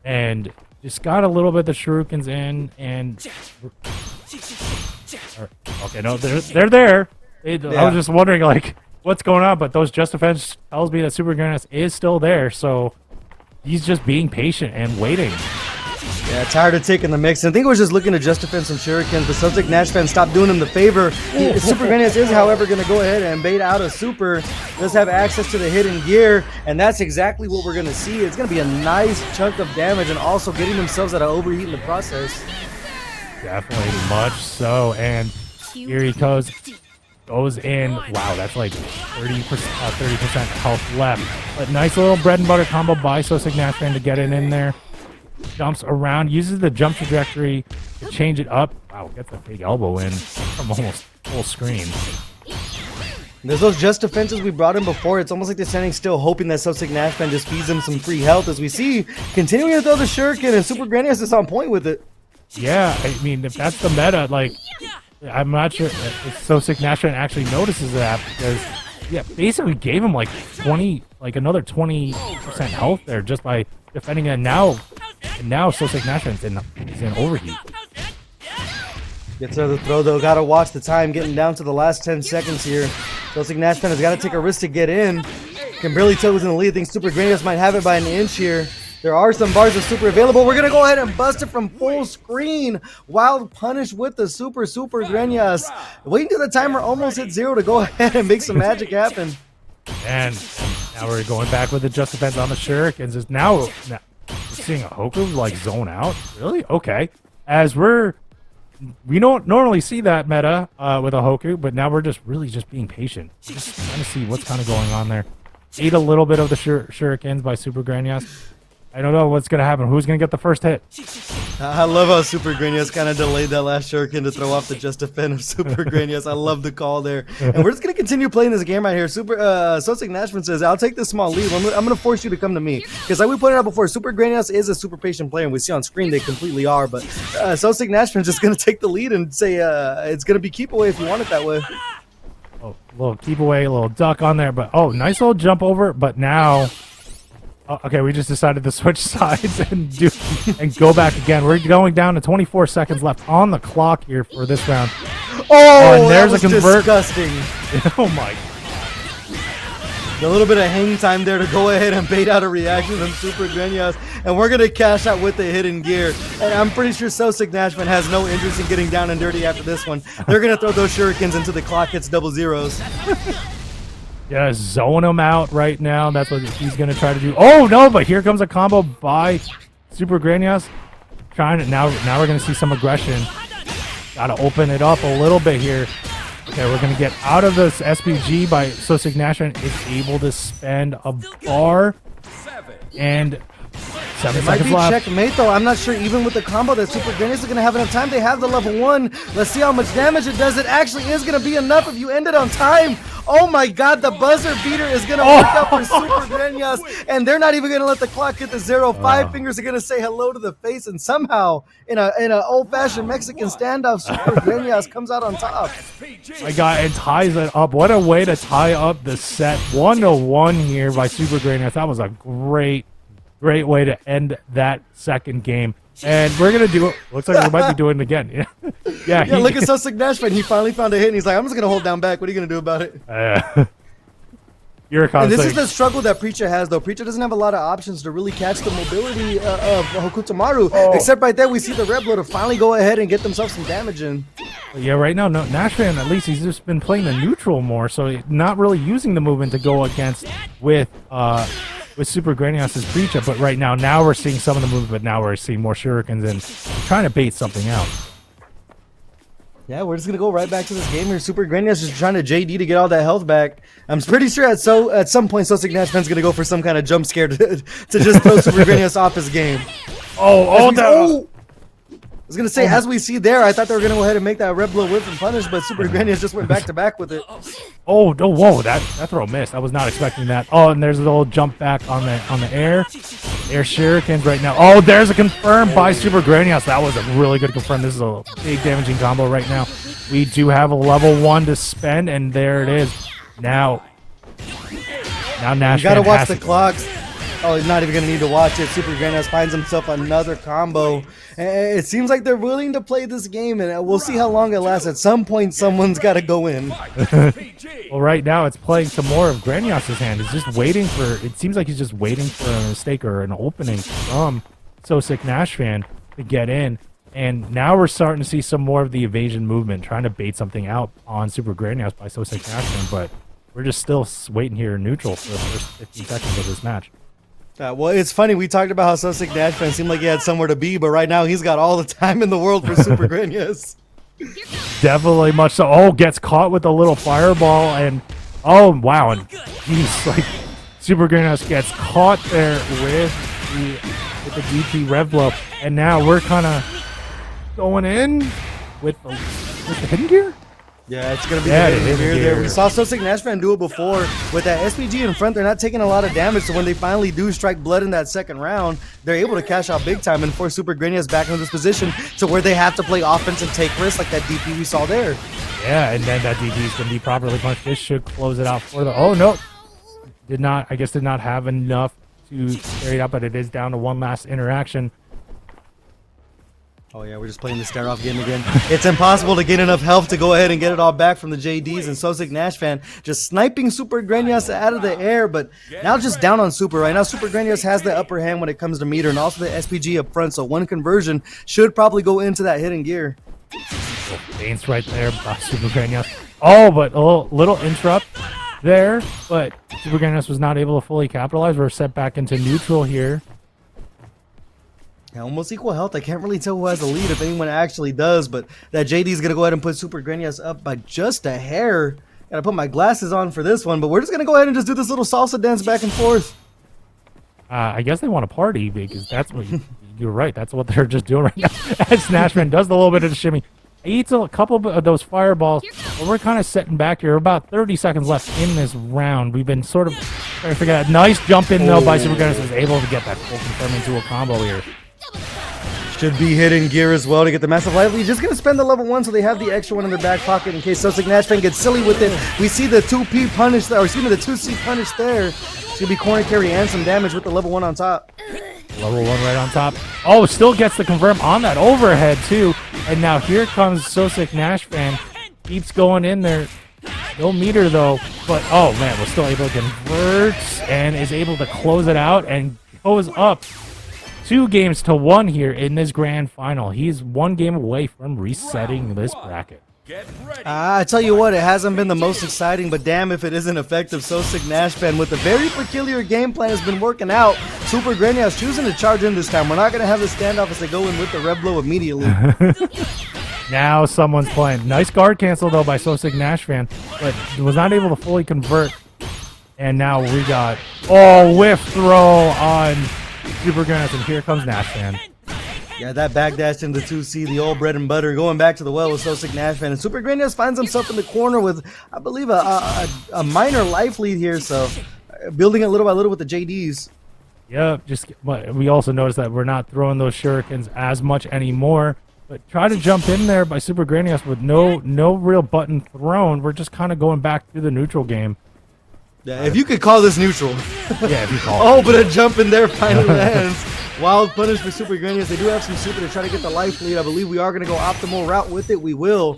And just got a little bit of the shurikens in and... Okay, no, they're there. I was just wondering, like, what's going on, but those Just Defense tells me that Supergrenas is still there, so he's just being patient and waiting. Yeah, tired of taking the mix. I think it was just looking to Just Defense some shurikens, but SoSickNASHFAN stopped doing him the favor. Supergrenas is, however, going to go ahead and bait out a super. Does have access to the hidden gear, and that's exactly what we're going to see. It's going to be a nice chunk of damage and also getting themselves out of overheat in the process. Definitely, much so, and Yurikov goes in. Wow, that's like 30% health left. But nice little bread and butter combo by SoSickNASHFAN to get it in there. Jumps around, uses the jump trajectory to change it up. Wow, gets a big elbow in from almost full screen. There's those Just Defenses we brought in before. It's almost like they're standing still, hoping that SoSickNASHFAN just feeds them some free health. As we see, continuing to throw the shuriken, and Supergrenas is on point with it. Yeah, I mean, if that's the meta, like, I'm not sure if SoSickNASHFAN actually notices that, because, yeah, basically gave him like another 20% health there just by defending it. And now SoSickNASHFAN is in overheat. Gets out of the throw though. Gotta watch the time getting down to the last 10 seconds here. SoSickNASHFAN has got to take a risk to get in. Can barely tell who's in the lead. I think Supergrenas might have it by an inch here. There are some bars of super available. We're going to go ahead and bust it from full screen. Wild punish with the Supergrenas. Waiting till the timer almost hit 0 to go ahead and make some magic happen. And now we're going back with the Just Defense on the shurikens. Is now seeing a Hoku like zone out. Really? Okay. As we don't normally see that meta with a Hoku, but now we're just being patient. Just trying to see what's kind of going on there. Ate a little bit of the shurikens by Supergrenas. I don't know what's going to happen. Who's going to get the first hit? I love how Supergrenas kind of delayed that last shuriken to throw off the Just Defend of Supergrenas. I love the call there. And we're just going to continue playing this game right here. SoSickNASHFAN says, I'll take the small lead. I'm going to force you to come to me. Because like we pointed out before, Supergrenas is a super patient player. And we see on screen they completely are. But SoSickNASHFAN is just going to take the lead and say it's going to be keep away if you want it that way. Oh, a little keep away, a little duck on there. But, oh, nice little jump over. But now... Okay, we just decided to switch sides and go back again. We're going down to 24 seconds left on the clock here for this round. Oh, and there's that was a convert. Disgusting. Oh my! A little bit of hang time there to go ahead and bait out a reaction from Supergrenas, and we're gonna cash out with the hidden gear. And I'm pretty sure SoSickNASHFAN has no interest in getting down and dirty after this one. They're gonna throw those shurikens until the clock hits double zeros. Yeah, zone him out right now. That's what he's going to try to do. Oh, no, but here comes a combo by Supergrenas. Trying to, now we're going to see some aggression. Got to open it up a little bit here. Okay, we're going to get out of this SPG by SoSickNASHFAN. Is able to spend a bar. And 7 might seconds be left. checkmate though. I'm not sure even with the combo that Supergrenas is going to have enough time. They have the level 1. Let's see how much damage it does. It actually is going to be enough if you end it on time. Oh my god, the buzzer beater is going to work out for Supergrenas, and they're not even going to let the clock hit the 0. 5 fingers are going to say hello to the face, and somehow in a old-fashioned Mexican standoff, Supergrenas comes out on top. My God, and ties it up. What a way to tie up the set. 1-1 here by Supergrenas. That was a great way to end that second game. And we're going to do it. Looks like we might be doing it again. Yeah, look at SoSickNASHFAN. He finally found a hit, and he's like, I'm just going to hold down back. What are you going to do about it? Yurikov. And this is the struggle that Preecha has, though. Preecha doesn't have a lot of options to really catch the mobility of Hokutomaru. Except right there, we see the Red Bloater finally go ahead and get themselves some damage in. Yeah, right now, no, NASHFAN, at least, he's just been playing the neutral more, so not really using the movement to go against with Supergrenas' Preecha. But right now we're seeing some of the movement, but now we're seeing more shurikens and trying to bait something out. Yeah, we're just going to go right back to this game here. Supergrenas is trying to JD to get all that health back. I'm pretty sure at some point SoSickNASHFAN's going to go for some kind of jump scare to just throw Supergrenas off his game. was gonna say, as we see there, I thought they were gonna go ahead and make that red blow whip and punish, but Supergrenas just went back to back with it. Oh, no, whoa, that throw missed. I was not expecting that. Oh, and there's a little jump back on the air. Air shurikens right now. Oh, there's a confirm by Supergrenas. That was a really good confirm. This is a big damaging combo right now. We do have a level 1 to spend, and there it is. Now NASHFAN You gotta watch the clocks. Oh, he's not even gonna need to watch it. Supergrenas finds himself another combo. It seems like they're willing to play this game, and we'll see how long it lasts. At some point, someone's got to go in. Well, right now it's playing some more of Grenyas' hand. He's just waiting for. It seems like he's just waiting for a mistake or an opening from SoSickNASHFAN to get in. And now we're starting to see some more of the evasion movement, trying to bait something out on Supergrenas by SoSickNASHFAN, but we're just still waiting here in neutral for the first 15 seconds of this match. Well, it's funny. We talked about how SoSickNASHFAN seemed like he had somewhere to be, but right now he's got all the time in the world for Supergrenas. Definitely much so. Oh, gets caught with a little fireball, and oh, wow. And he's like, Supergrenas gets caught there with the DP rev blow, and now we're kind of going in with the hidden gear? Yeah, it's going to be the hidden gear there. We saw SoSickNASHFAN do it before. With that SPG in front, they're not taking a lot of damage, so when they finally do strike blood in that second round, they're able to cash out big time and force Supergrenas back into this position to where they have to play offense and take risks like that DP we saw there. Yeah, and then that DP is going to be properly punched. This should close it out for the... Oh, no. Did not have enough to carry it out, but it is down to one last interaction. Oh yeah, we're just playing the stare-off game again. It's impossible to get enough health to go ahead and get it all back from the JDs, and SoSickNASHFAN just sniping Supergrenas out of the air, but now just down on Super. Right now, Supergrenas has the upper hand when it comes to meter, and also the SPG up front, so one conversion should probably go into that hidden gear. Faints right there by Supergrenas. Oh, but a little interrupt there, but Supergrenas was not able to fully capitalize. We're set back into neutral here. Yeah, almost equal health. I can't really tell who has the lead, if anyone actually does, but that JD is going to go ahead and put Supergrenas up by just a hair. Gotta put my glasses on for this one, but we're just going to go ahead and just do this little salsa dance back and forth. I guess they want to party, because that's what you're right. That's what they're just doing right now. As SNASHFAN does a little bit of the shimmy. He eats a couple of those fireballs, but we're kind of sitting back here. About 30 seconds left in this round. We've been sort of trying to figure out. Nice jump in, though, by Supergrenas. Was able to get that full confirm into a combo here. Should be hidden gear as well to get the massive life lead. Just going to spend the level 1 so they have the extra one in their back pocket in case SoSickNASHFAN gets silly with it. We see the 2P punish there, or excuse me, the 2C punish there. It's going to be corner carry and some damage with the level 1 on top. Level 1 right on top. Oh, still gets the confirm on that overhead, too. And now here comes SoSickNASHFAN. Keeps going in there. No meter, though. But, oh, man, we're still able to convert and is able to close it out and goes up 2-1 here in this grand final. He's 1 game away from resetting this bracket. I tell you what, it hasn't been the most exciting, but damn if it isn't effective. SoSickNASHFAN with a very peculiar game plan has been working out. Supergrenas choosing to charge in this time. We're not going to have the standoff as they go in with the red blow immediately. Now someone's playing. Nice guard cancel, though, by SoSickNASHFAN, but was not able to fully convert. And now we got, whiff throw on Supergrenas, and here comes NASHFAN. Yeah, that backdash into 2C, the old bread and butter, going back to the well with SoSickNASHFAN. And Supergrenas finds himself in the corner with, I believe, a minor life lead here. So building it little by little with the JDs. Yeah, but we also noticed that we're not throwing those shurikens as much anymore. But try to jump in there by Supergrenas with no real button thrown. We're just kind of going back to the neutral game. Yeah, if you could call this neutral. Yeah, if you call it. But a jump in there finally lands. Wild punish for Supergrenas. They do have some super to try to get the life lead. I believe we are going to go optimal route with it. We will.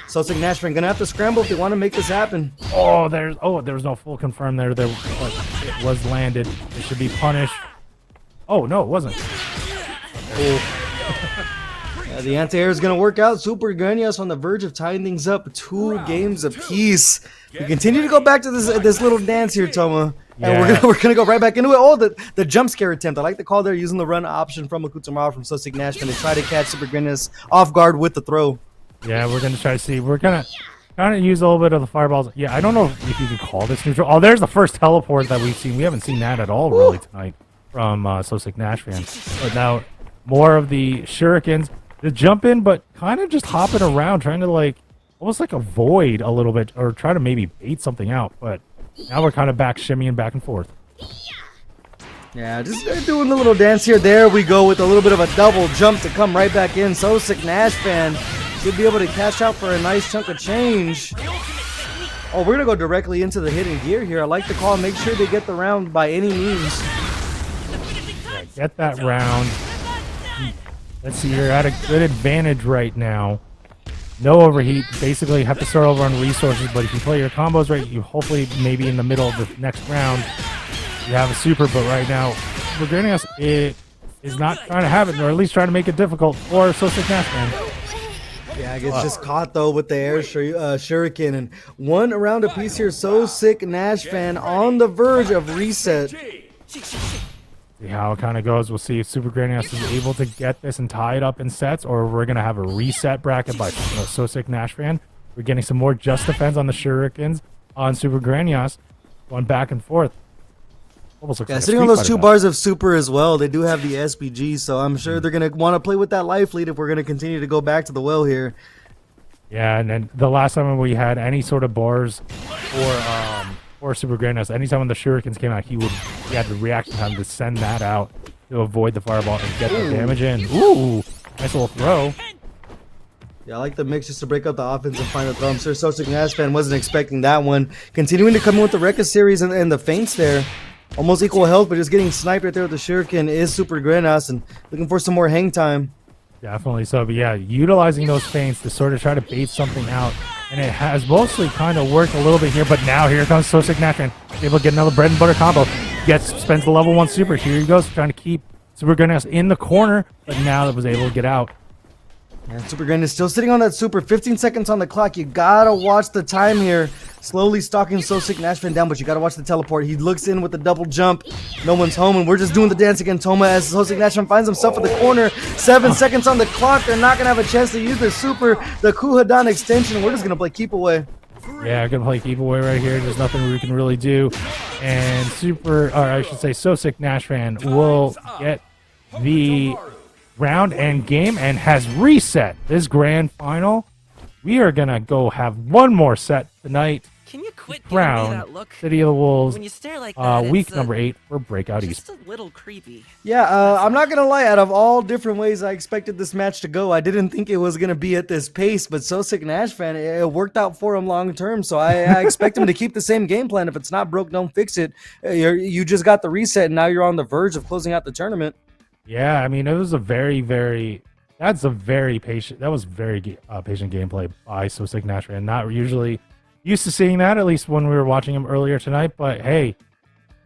SoSickNASHFAN going to have to scramble if they want to make this happen. There was no full confirm there. But it was landed. It should be punished. Oh, no, it wasn't. The anti-air is going to work out. Supergrenas on the verge of tying things up 2 games apiece. We continue to go back to this little dance here, Toma. And we're gonna go right back into it. The jump scare attempt. I like the call there, using the run option from Hokutomaru from SoSickNASHFAN to try to catch Supergrenas off guard with the throw. Yeah, we're gonna try to see. We're gonna kind of use a little bit of the fireballs. Yeah, I don't know if you can call this neutral. Oh, there's the first teleport that we've seen. We haven't seen that at all really tonight from SoSickNASHFAN. But now more of the shurikens. to jump in, but kind of just hopping around, trying to like almost like avoid a little bit or try to maybe bait something out. But now we're kind of back shimmying back and forth. Yeah, just doing the little dance here. There we go with a little bit of a double jump to come right back in. SoSickNASHFAN should be able to cash out for a nice chunk of change. Oh, we're gonna go directly into the hidden gear here. I like the call. Make sure they get the round by any means. Yeah, get that round. Let's see, you're at a good advantage right now. No overheat. Basically, have to start over on resources, but if you play your combos right, you hopefully maybe in the middle of the next round, you have a super. But right now, Supergrenas is not trying to have it, or at least trying to make it difficult for SoSickNASHFAN. Yeah, I guess just caught though with the air shuriken, and one around apiece here. SoSickNASHFAN on the verge of reset. See how it kind of goes. We'll see if Supergrenas is able to get this and tie it up in sets, or we're going to have a reset bracket by SoSickNASHFAN. We're getting some more just defense on the shurikens on Supergrenas, going back and forth. Almost looks Yeah, like sitting on those 2 bars of super as well. They do have the SPG, so I'm sure they're going to want to play with that life lead if we're going to continue to go back to the well here. Yeah, and then the last time we had any sort of bars for Supergrenas, anytime when the shurikens came out, he had the reaction time to send that out to avoid the fireball and get the damage in. Ooh, nice little throw. Yeah, I like the mix just to break up the offense and find the throw. I'm sure SoSickNASHFAN wasn't expecting that one. Continuing to come in with the Rekka series and the feints there. Almost equal health, but just getting sniped right there with the shuriken is Supergrenas, and looking for some more hang time. Definitely so, but yeah, utilizing those feints to sort of try to bait something out, and it has mostly kind of worked a little bit here, but now here comes SoSickNASHFAN, able to get another bread and butter combo, spends the level 1 super, here he goes, trying to keep Supergrenas in the corner, but now it was able to get out. Yeah, Supergrenas still sitting on that super, 15 seconds on the clock. You gotta watch the time here. Slowly stalking SoSickNASHFAN down, but you gotta watch the teleport. He looks in with the double jump. No one's home, and we're just doing the dance again, Toma, as SoSickNASHFAN finds himself in the corner. 7 seconds on the clock. They're not gonna have a chance to use the super, the Kuhadan extension. We're just gonna play keep away. Yeah, gonna play keep away right here. There's nothing we can really do. And SoSickNASHFAN will get the round and game and has reset this grand final. We are gonna go have one more set tonight. Can you quit giving me Crown that look? City of the Wolves, When you stare like that, week it's, number 8 for Breakout just East. a little creepy. Yeah, I'm not gonna lie. Out of all different ways I expected this match to go, I didn't think it was gonna be at this pace. But SoSickNASHFAN, it worked out for him long term. So I expect him to keep the same game plan. If it's not broke, don't fix it. You just got the reset, and now you're on the verge of closing out the tournament. Yeah, I mean, it was a very patient. That was very patient gameplay by SoSickNASHFAN. Not usually used to seeing that, at least when we were watching him earlier tonight. But hey,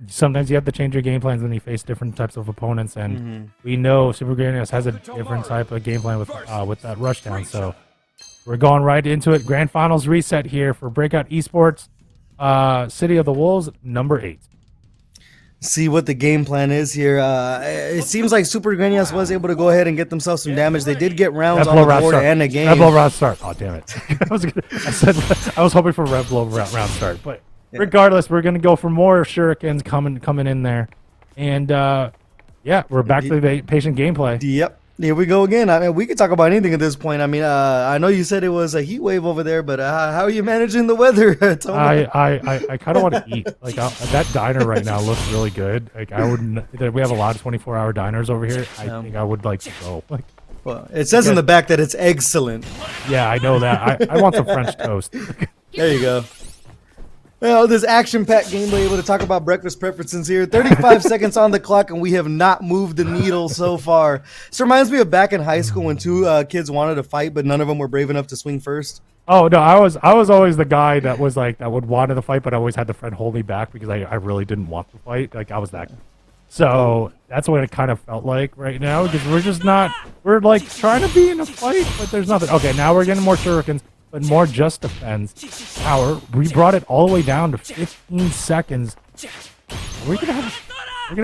sometimes you have to change your game plans when you face different types of opponents, and we know Supergrenas has a different type of game plan with that rushdown. So we're going right into it. Grand Finals reset here for Breakout Esports, City of the Wolves, number 8. See what the game plan is here. It seems like Supergrenas was able to go ahead and get themselves some damage. They did get rounds on the board and a game. Red Blow round start. Oh, damn it. I was hoping for Red Blow round start. But regardless, we're going to go for more shurikens coming in there. And, yeah, we're back to the patient gameplay. Yep. Here we go again. I mean, we could talk about anything at this point. I mean, I know you said it was a heat wave over there, but how are you managing the weather, Tony? I kind of want to eat. Like that diner right now looks really good. Like we have a lot of 24-hour diners over here. I think I would like to go. Like, well, it says in the back that it's excellent. Yeah, I know that. I want some French toast. There you go. Well, this action-packed gameplay, able to talk about breakfast preferences here. 35 seconds on the clock, and we have not moved the needle so far. This reminds me of back in high school when 2 kids wanted to fight, but none of them were brave enough to swing first. Oh no, I was always the guy that was like that would want to fight, but I always had the friend hold me back because I really didn't want to fight. Like I was that. So that's what it kind of felt like right now because we're like trying to be in a fight, but there's nothing. Okay, now we're getting more shurikens. But more just defense power. We brought it all the way down to 15 seconds. We're gonna have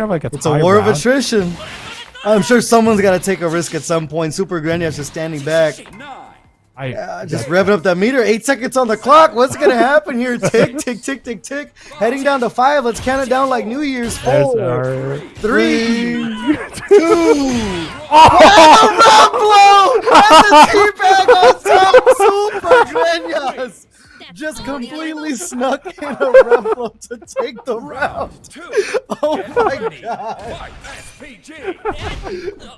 like a. It's a war of attrition. I'm sure someone's got to take a risk at some point. Supergrenas just standing back. Just revving up that meter. 8 seconds on the clock. What's gonna happen here? Tick, tick, tick, tick, tick. Heading down to 5. Let's count it down like New Year's. 4, 3, 2. Oh, the blow! And the teabag on top. Super Grenas just completely snuck in a rev blow to take the round. Oh my god.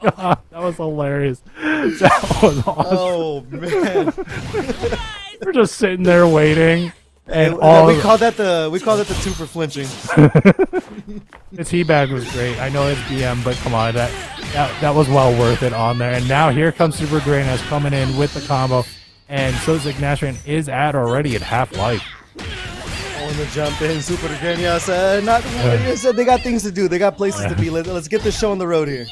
God, that was hilarious. That was awesome. Oh man. We're just sitting there waiting, and we call that the 2 for flinching. The teabag was great. I know it's BM, but come on, that was well worth it on there. And now here comes Supergrenas coming in with the combo, and SoSickNASHFAN is already at half life. On the jump in, Supergrenas. Said they got things to do. They got places to be. Let's get this show on the road here.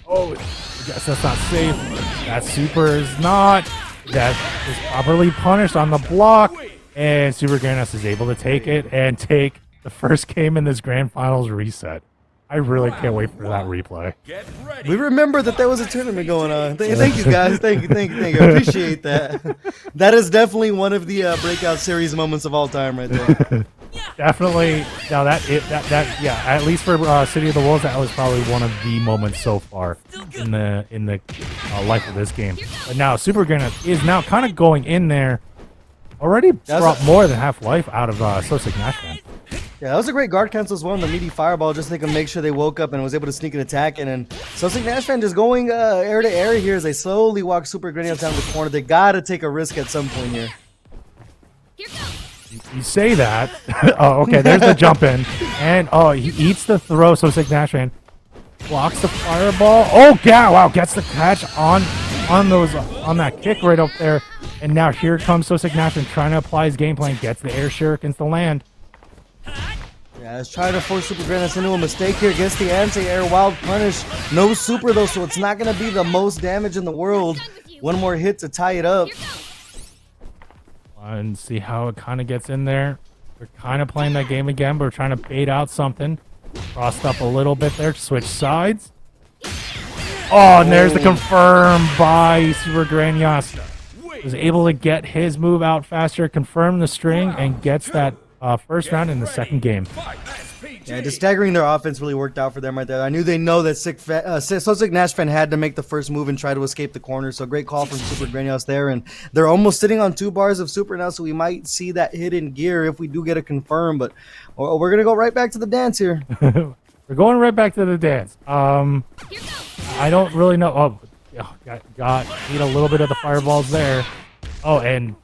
Oh, I guess that's not safe. That super is not. That is properly punished on the block. And Supergrenas is able to take it and take the first game in this Grand Finals reset. I really can't wait for that replay. We remember that there was a tournament going on. Thank you, guys. Thank you. I appreciate that. That is definitely one of the Breakout series moments of all time right there. Definitely. Now yeah, at least for City of the Wolves, that was probably one of the moments so far in the life of this game. But now Supergrenas is now kind of going in there, already brought more than half life out of SoSickNASHFAN. Yeah, that was a great guard cancel as well in the meaty fireball, just so they can make sure they woke up and was able to sneak an attack. And then SoSickNASHFAN just going air to air here as they slowly walk Supergrenas down the corner. They gotta take a risk at some point here. You say that. Oh, okay, there's the jump in. And he eats the throw, SoSickNASHFAN blocks the fireball. Oh yeah, wow, gets the catch on that kick right up there. And now here comes SoSickNASHFAN trying to apply his game plan, gets the air shurikens to land. Yeah, it's trying to force Supergrenas into a mistake here. Gets the anti-air wild punish. No super though, so it's not going to be the most damage in the world. One more hit to tie it up. And see how it kind of gets in there. We're kind of playing that game again, but we're trying to bait out something. Crossed up a little bit there to switch sides. Oh, and there's the confirm by Supergrenas. Was able to get his move out faster, confirm the string, and gets that first round in the second game. Yeah, just staggering their offense really worked out for them right there. I knew they know that SoSickNASHFAN had to make the first move and try to escape the corner, so great call from Supergrenas there. And they're almost sitting on 2 bars of super now, so we might see that hidden gear if we do get a confirm. But we're going to go right back to the dance here. We're going right back to the dance. I don't really know. Oh, ate a little bit of the fireballs there. Oh, and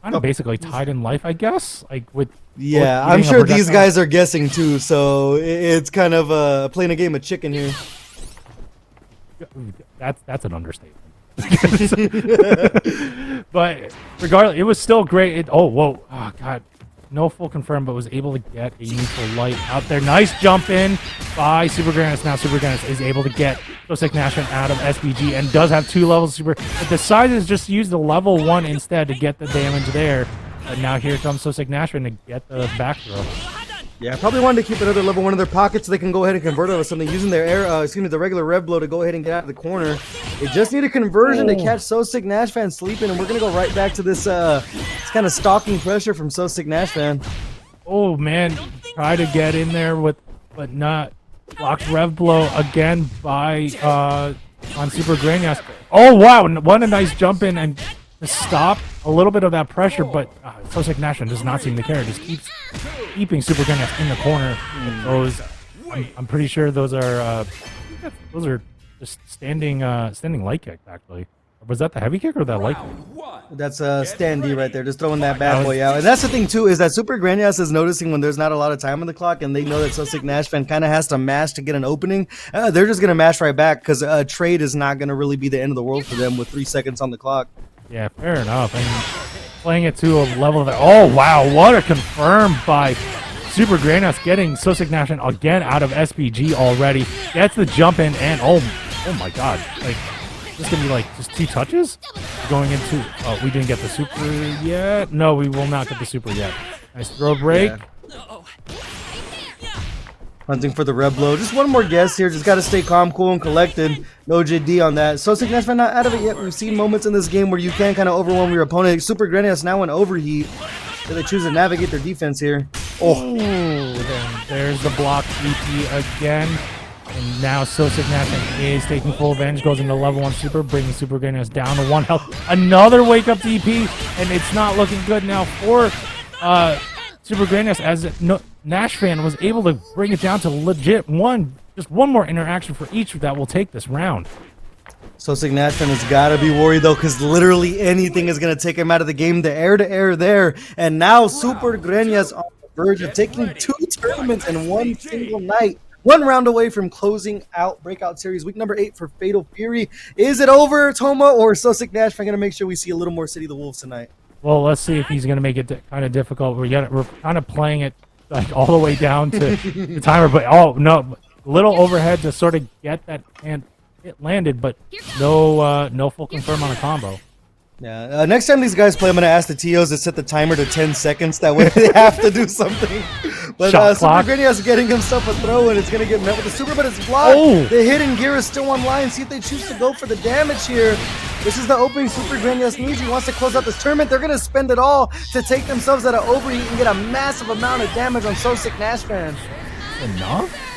kind of basically tied in life, I guess. Like with I'm sure these guys are guessing too, so it's kind of playing a game of chicken here. That's an understatement. But regardless, it was still great. Oh god, no full confirm, but was able to get a neutral light out there. Nice jump in by Supergrenas. Now Supergrenas is able to get SoSickNASHFAN out of SBG and does have 2 levels of super, but decides just to use the level 1 instead to get the damage there. But now here comes SoSickNASHFAN to get the back throw. Yeah, probably wanted to keep another level 1 in their pocket so they can go ahead and convert it with something using their the regular rev blow to go ahead and get out of the corner. They just need a conversion to catch SoSickNASHFAN sleeping, and we're gonna go right back to this kind of stalking pressure from SoSickNASHFAN. Oh man, try to get in there but not blocked rev blow again by on Supergrenas. Oh wow, what a nice jump in and to stop a little bit of that pressure, but SoSickNASHFAN does not seem to care. Just keeps keeping Supergrenas in the corner. Those, I'm pretty sure those are just standing light kick actually. Was that the heavy kick or that light kick? That's a standee right there, just throwing that bad boy out. And that's the thing too, is that Supergrenas is noticing when there's not a lot of time on the clock, and they know that SoSickNASHFAN kind of has to mash to get an opening. They're just gonna mash right back because trade is not gonna really be the end of the world for them with 3 seconds on the clock. Yeah, fair enough. And playing it to a level that, oh wow, what a confirm by Supergrenas, getting SoSickNASHFAN again out of SPG already. Gets the jump in, and oh my god, like this gonna be like just 2 touches going into. Oh, we didn't get the super yet. No, we will not get the super yet. Nice throw break. Yeah. Hunting for the red blow. Just one more guess here. Just got to stay calm, cool, and collected. No JD on that. SoSickNASHFAN not out of it yet. We've seen moments in this game where you can kind of overwhelm your opponent. Supergrenas now in overheat. So they choose to navigate their defense here. Oh, there's the block DP again. And now SoSickNASHFAN is taking full advantage. Goes into level 1 super, bringing Supergrenas down to 1 health. Another wake up DP, and it's not looking good now for Supergrenas as NASHFAN was able to bring it down to legit just one more interaction for each that will take this round. SoSickNASHFAN has got to be worried though, because literally anything is going to take him out of the game. The air-to-air there, and now Supergrenas on the verge of taking 2 tournaments in one single night. 1 round away from closing out Breakout Series week number 8 for Fatal Fury. Is it over, Toma, or SoSickNASHFAN going to make sure we see a little more City of the Wolves tonight? Well, let's see if he's going to make it kind of difficult. We're kind of playing it like all the way down to the timer, but oh no, little overhead to sort of get that, and it landed, but no full confirm on a combo. Yeah, next time these guys play, I'm going to ask the TOs to set the timer to 10 seconds. That way they have to do something. But Supergrenas getting himself a throw, and it's going to get met with a super, but it's blocked. Oh. The hidden gear is still online. See if they choose to go for the damage here. This is the opening Supergrenas needs. He wants to close out this tournament. They're going to spend it all to take themselves out of overheat and get a massive amount of damage on SoSickNASHFAN. Enough?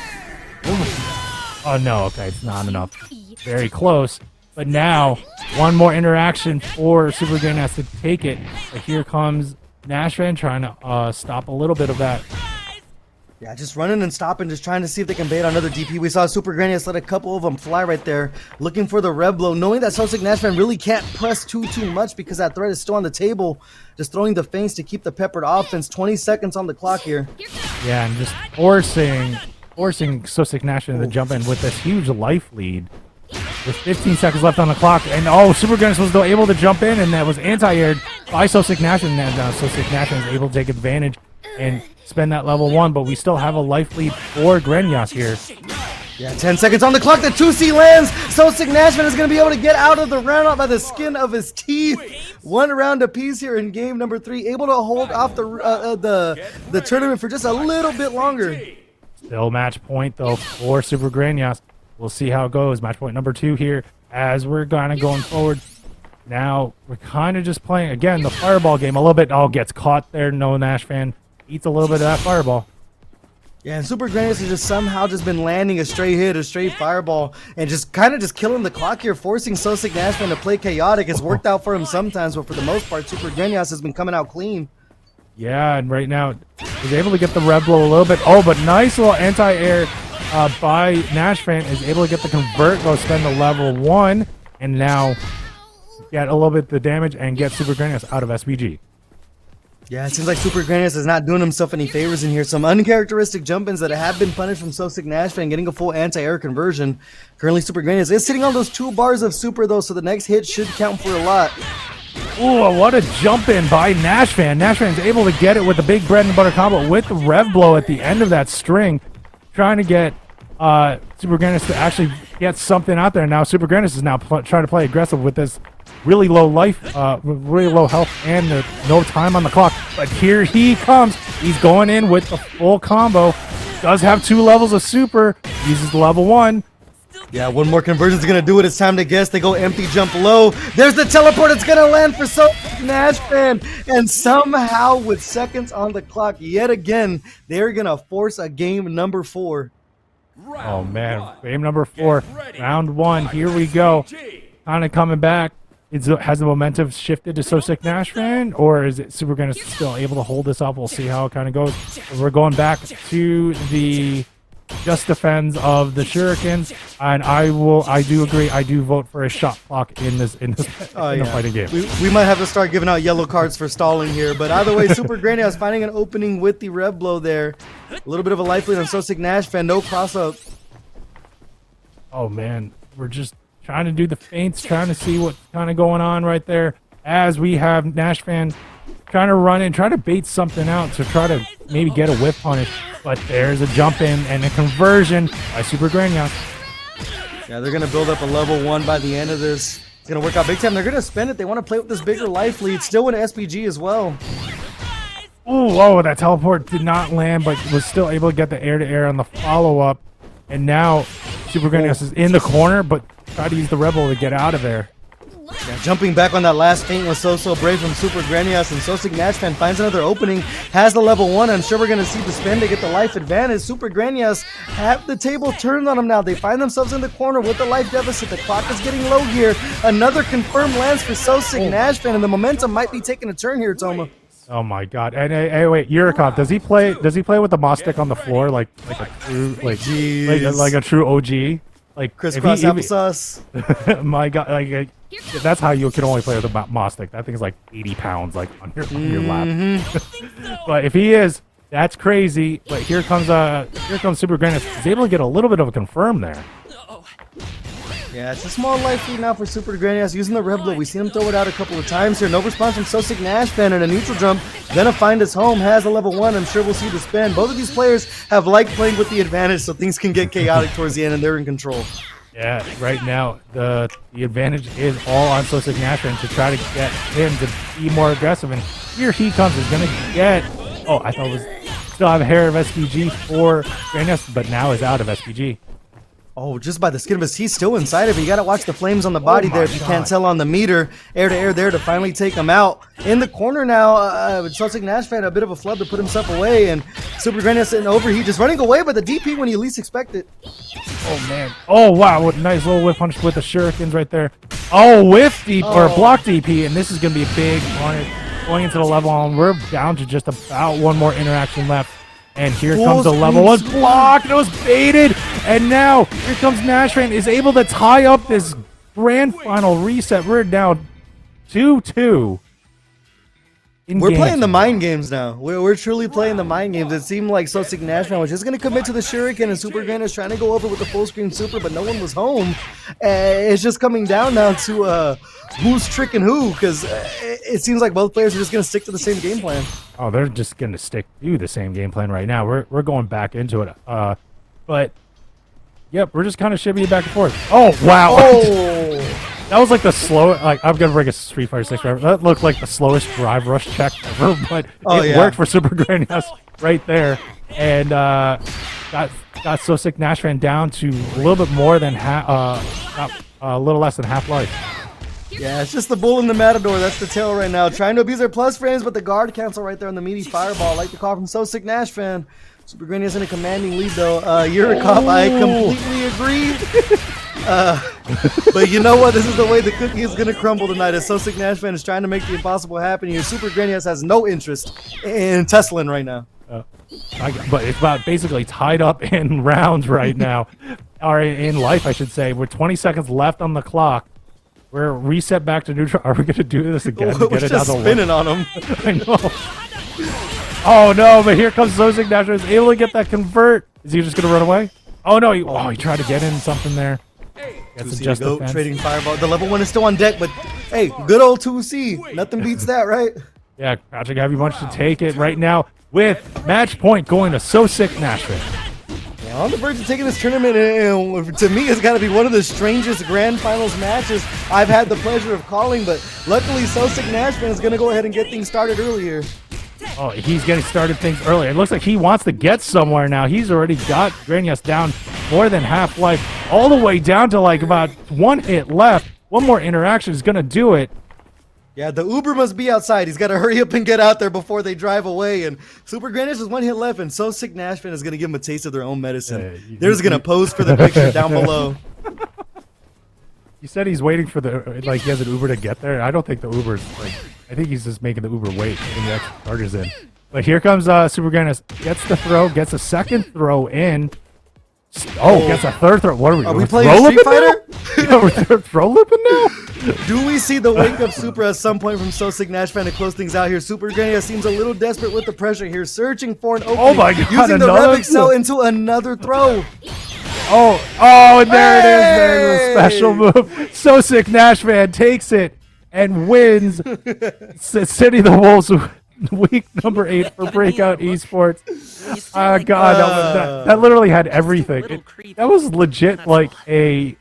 Oh no, okay, it's not enough. Very close. But now, one more interaction for Supergrenas to take it. But here comes NASHFAN trying to stop a little bit of that. Yeah, just running and stopping, just trying to see if they can bait on another DP. We saw Supergrenas let a couple of them fly right there, looking for the red blow, knowing that SoSickNASHFAN really can't press too much because that threat is still on the table. Just throwing the feints to keep the peppered offense. 20 seconds on the clock here. Yeah, and just forcing SoSickNASHFAN to jump in with this huge life lead. With 15 seconds left on the clock, and Supergrenas was still able to jump in, and that was anti-aired by SoSickNASHFAN, and SoSickNASHFAN is able to take advantage and spend that level 1, but we still have a life lead for Grenas here. Yeah, 10 seconds on the clock, the 2C lands, SoSickNASHFAN is going to be able to get out of the round by the skin of his teeth. 1 round apiece here in game number 3, able to hold off the tournament for just a little bit longer. Still match point, though, for Supergrenas. We'll see how it goes. Match point number 2 here as we're kind of going forward. Now, we're kind of just playing, again, the fireball game a little bit. Oh, gets caught there. No NASHFAN eats a little bit of that fireball. Yeah, and Supergrenas has just somehow just been landing a straight hit, a straight fireball, and just kind of just killing the clock here, forcing SoSickNASHFAN to play chaotic. It's worked out for him sometimes, but for the most part, Supergrenas has been coming out clean. Yeah, and right now, he's able to get the red blow a little bit. Oh, but nice little anti-air by NASHFAN, is able to get the convert, go spend the level 1, and now get a little bit of the damage and get Supergrenas out of SPG. Yeah, it seems like Supergrenas is not doing himself any favors in here. Some uncharacteristic jump-ins that have been punished from SoSickNASHFAN, getting a full anti-air conversion. Currently, Supergrenas is sitting on those 2 bars of super, though, so the next hit should count for a lot. Ooh, what a jump in by NASHFAN. NASHFAN is able to get it with the big bread and butter combo with the rev blow at the end of that string, trying to get Supergrenas to actually get something out there. Now Supergrenas is now trying to play aggressive with this really low life, really low health, and no time on the clock. But here he comes. He's going in with the full combo. Does have 2 levels of super. Uses the level 1. Yeah, 1 more conversion is going to do it. It's time to guess. They go empty jump low. There's the teleport. It's going to land for SoSickNASHFAN. And somehow, with seconds on the clock, yet again, they're going to force a game number 4. Oh, man. Game number 4. Round 1. Here we go. Kind of coming back. Has the momentum shifted to SoSickNASHFAN, or is it Supergrenas still able to hold this up? We'll see how it kind of goes. We're going back to the just defends of the shurikens, and I do agree. I do vote for a shot clock in this fighting game. We might have to start giving out yellow cards for stalling here, but either way, Supergrenas finding an opening with the rev blow there. A little bit of a life lead on SoSickNASHFAN. No cross up. Oh man, we're just trying to do the feints, trying to see what's kind of going on right there, as we have NASHFAN trying to run in, try to bait something out to try to maybe get a whiff punish. But there's a jump in and a conversion by Supergrenas. Yeah, they're going to build up a level 1 by the end of this. It's going to work out big time. They're going to spend it. They want to play with this bigger life lead. Still in SPG as well. Oh, that teleport did not land, but was still able to get the air-to-air on the follow-up. And now Supergrenas is in the corner, but try to use the Rebel to get out of there. Yeah, jumping back on that last feint was so brave from Supergrenas, and SoSickNASHFAN finds another opening, has the level 1. I'm sure we're going to see the spin to get the life advantage. Supergrenas have the table turned on them now. They find themselves in the corner with the life deficit. The clock is getting low here. Another confirmed lands for SoSickNASHFAN, and the momentum might be taking a turn here, Toma. Oh my God! And hey, wait, Yurikov, does he play with the moss stick on the floor like a true like a true OG? Like Crisscross applesauce. My God, like that's how you can only play with a moss stick. That thing's like 80 pounds, like on your lap. But if he is, that's crazy. But here comes Supergrenas. He's able to get a little bit of a confirm there. Yeah, it's a small life lead now for Supergrenas using the Rebel. We've seen him throw it out a couple of times here. No response from SoSickNASHFAN, and a neutral jump. Gonna find his home, has a level 1. I'm sure we'll see the spin. Both of these players have liked playing with the advantage, so things can get chaotic towards the end, and they're in control. Yeah, right now the advantage is all on SoSickNASHFAN to try to get him to be more aggressive. And here he comes. He's gonna get. Oh, I thought it was still have a hair of SPG for Grenas, but now is out of SPG. Oh, just by the skin of his teeth, still inside of it. You got to watch the flames on the body there if you can't tell on the meter. Air to air there to finally take him out. In the corner now, SoSickNASHFAN a bit of a flood to put himself away, and Supergrenas sitting over. He just running away, but the DP when you least expect it. Oh, man. Oh, wow. What a nice little whip punch with the shurikens right there. Oh, whiff DP, or block DP, and this is going to be a big corner going into the level on. We're down to just about one more interaction left. And here comes the level 1 block. It was baited. And now here comes NASHFAN is able to tie up this grand final reset. We're down 2-2. We're playing the mind games now. We're truly playing the mind games. It seemed like SoSickNASHFAN was just going to commit to the Shuriken, and Supergrenas trying to go over with the full screen super, but no one was home. It's just coming down now to who's tricking who, because it seems like both players are just going to stick to the same game plan. Oh, they're just going to stick to the same game plan right now. We're going back into it. But, yep, we're just kind of shimmying back and forth. Oh, wow. Oh. That was like the slow, like, I'm going to bring a Street Fighter 6 reference. That looked like the slowest drive rush check ever, but it worked for Supergrenas right there. And got SoSickNASHFAN down to a little bit more than a little less than half life. Yeah, it's just the bull and the matador. That's the tail right now. Trying to abuse their plus frames, but the guard cancel right there on the meaty fireball. Like the call from SoSickNASHFAN. Supergrenas in a commanding lead, though. Yurikov, I completely agree. But you know what? This is the way the cookie is going to crumble tonight, as SoSickNASHFAN is trying to make the impossible happen here. Supergrenas has no interest in Teslaing right now. But it's about basically tied up in rounds right now. Or in life, I should say. With 20 seconds left on the clock. We're reset back to neutral. Are we going to do this again? We're just spinning on him. I know. Oh, no, but here comes SoSickNASHFAN. Is able to get that convert. Is he just going to run away? Oh, no. He tried to get in something there. That's just go trading fireball. The level 1 is still on deck, but hey, good old 2C. Nothing beats that, right? Yeah, Crouching Heavy Punch to take it right now with match point going to SoSickNASHFAN. Yeah, on the verge of taking this tournament, and to me, it's got to be one of the strangest grand finals matches I've had the pleasure of calling, but luckily SoSickNASHFAN is going to go ahead and get things started earlier. Oh, he's getting started things early. It looks like he wants to get somewhere now. He's already got Grenas down more than half life, all the way down to like about 1 hit left. One more interaction is going to do it. Yeah, the Uber must be outside. He's got to hurry up and get out there before they drive away. And Supergrenas is 1 hit left, and SoSickNASHFAN is going to give him a taste of their own medicine. They're just going to pose for the picture down below. He said he's waiting for he has an Uber to get there. I don't think the Uber's I think he's just making the Uber wait, getting the extra charges in. But here comes Supergrenas, gets the throw, gets a second throw in. Gets a third throw. What are we doing? Are we playing Street Fighter? Yeah, we're throw looping now? Do we see the wake up super at some point from SoSickNASHFAN to close things out here? Supergrenas seems a little desperate with the pressure here, searching for an opening. Oh my God, using the Rev Excel into another throw. And there it is. There's a special move. SoSickNASHFAN takes it and wins City of the Wolves week number 8 for Breakout Esports. God, that literally had everything. That was legit like a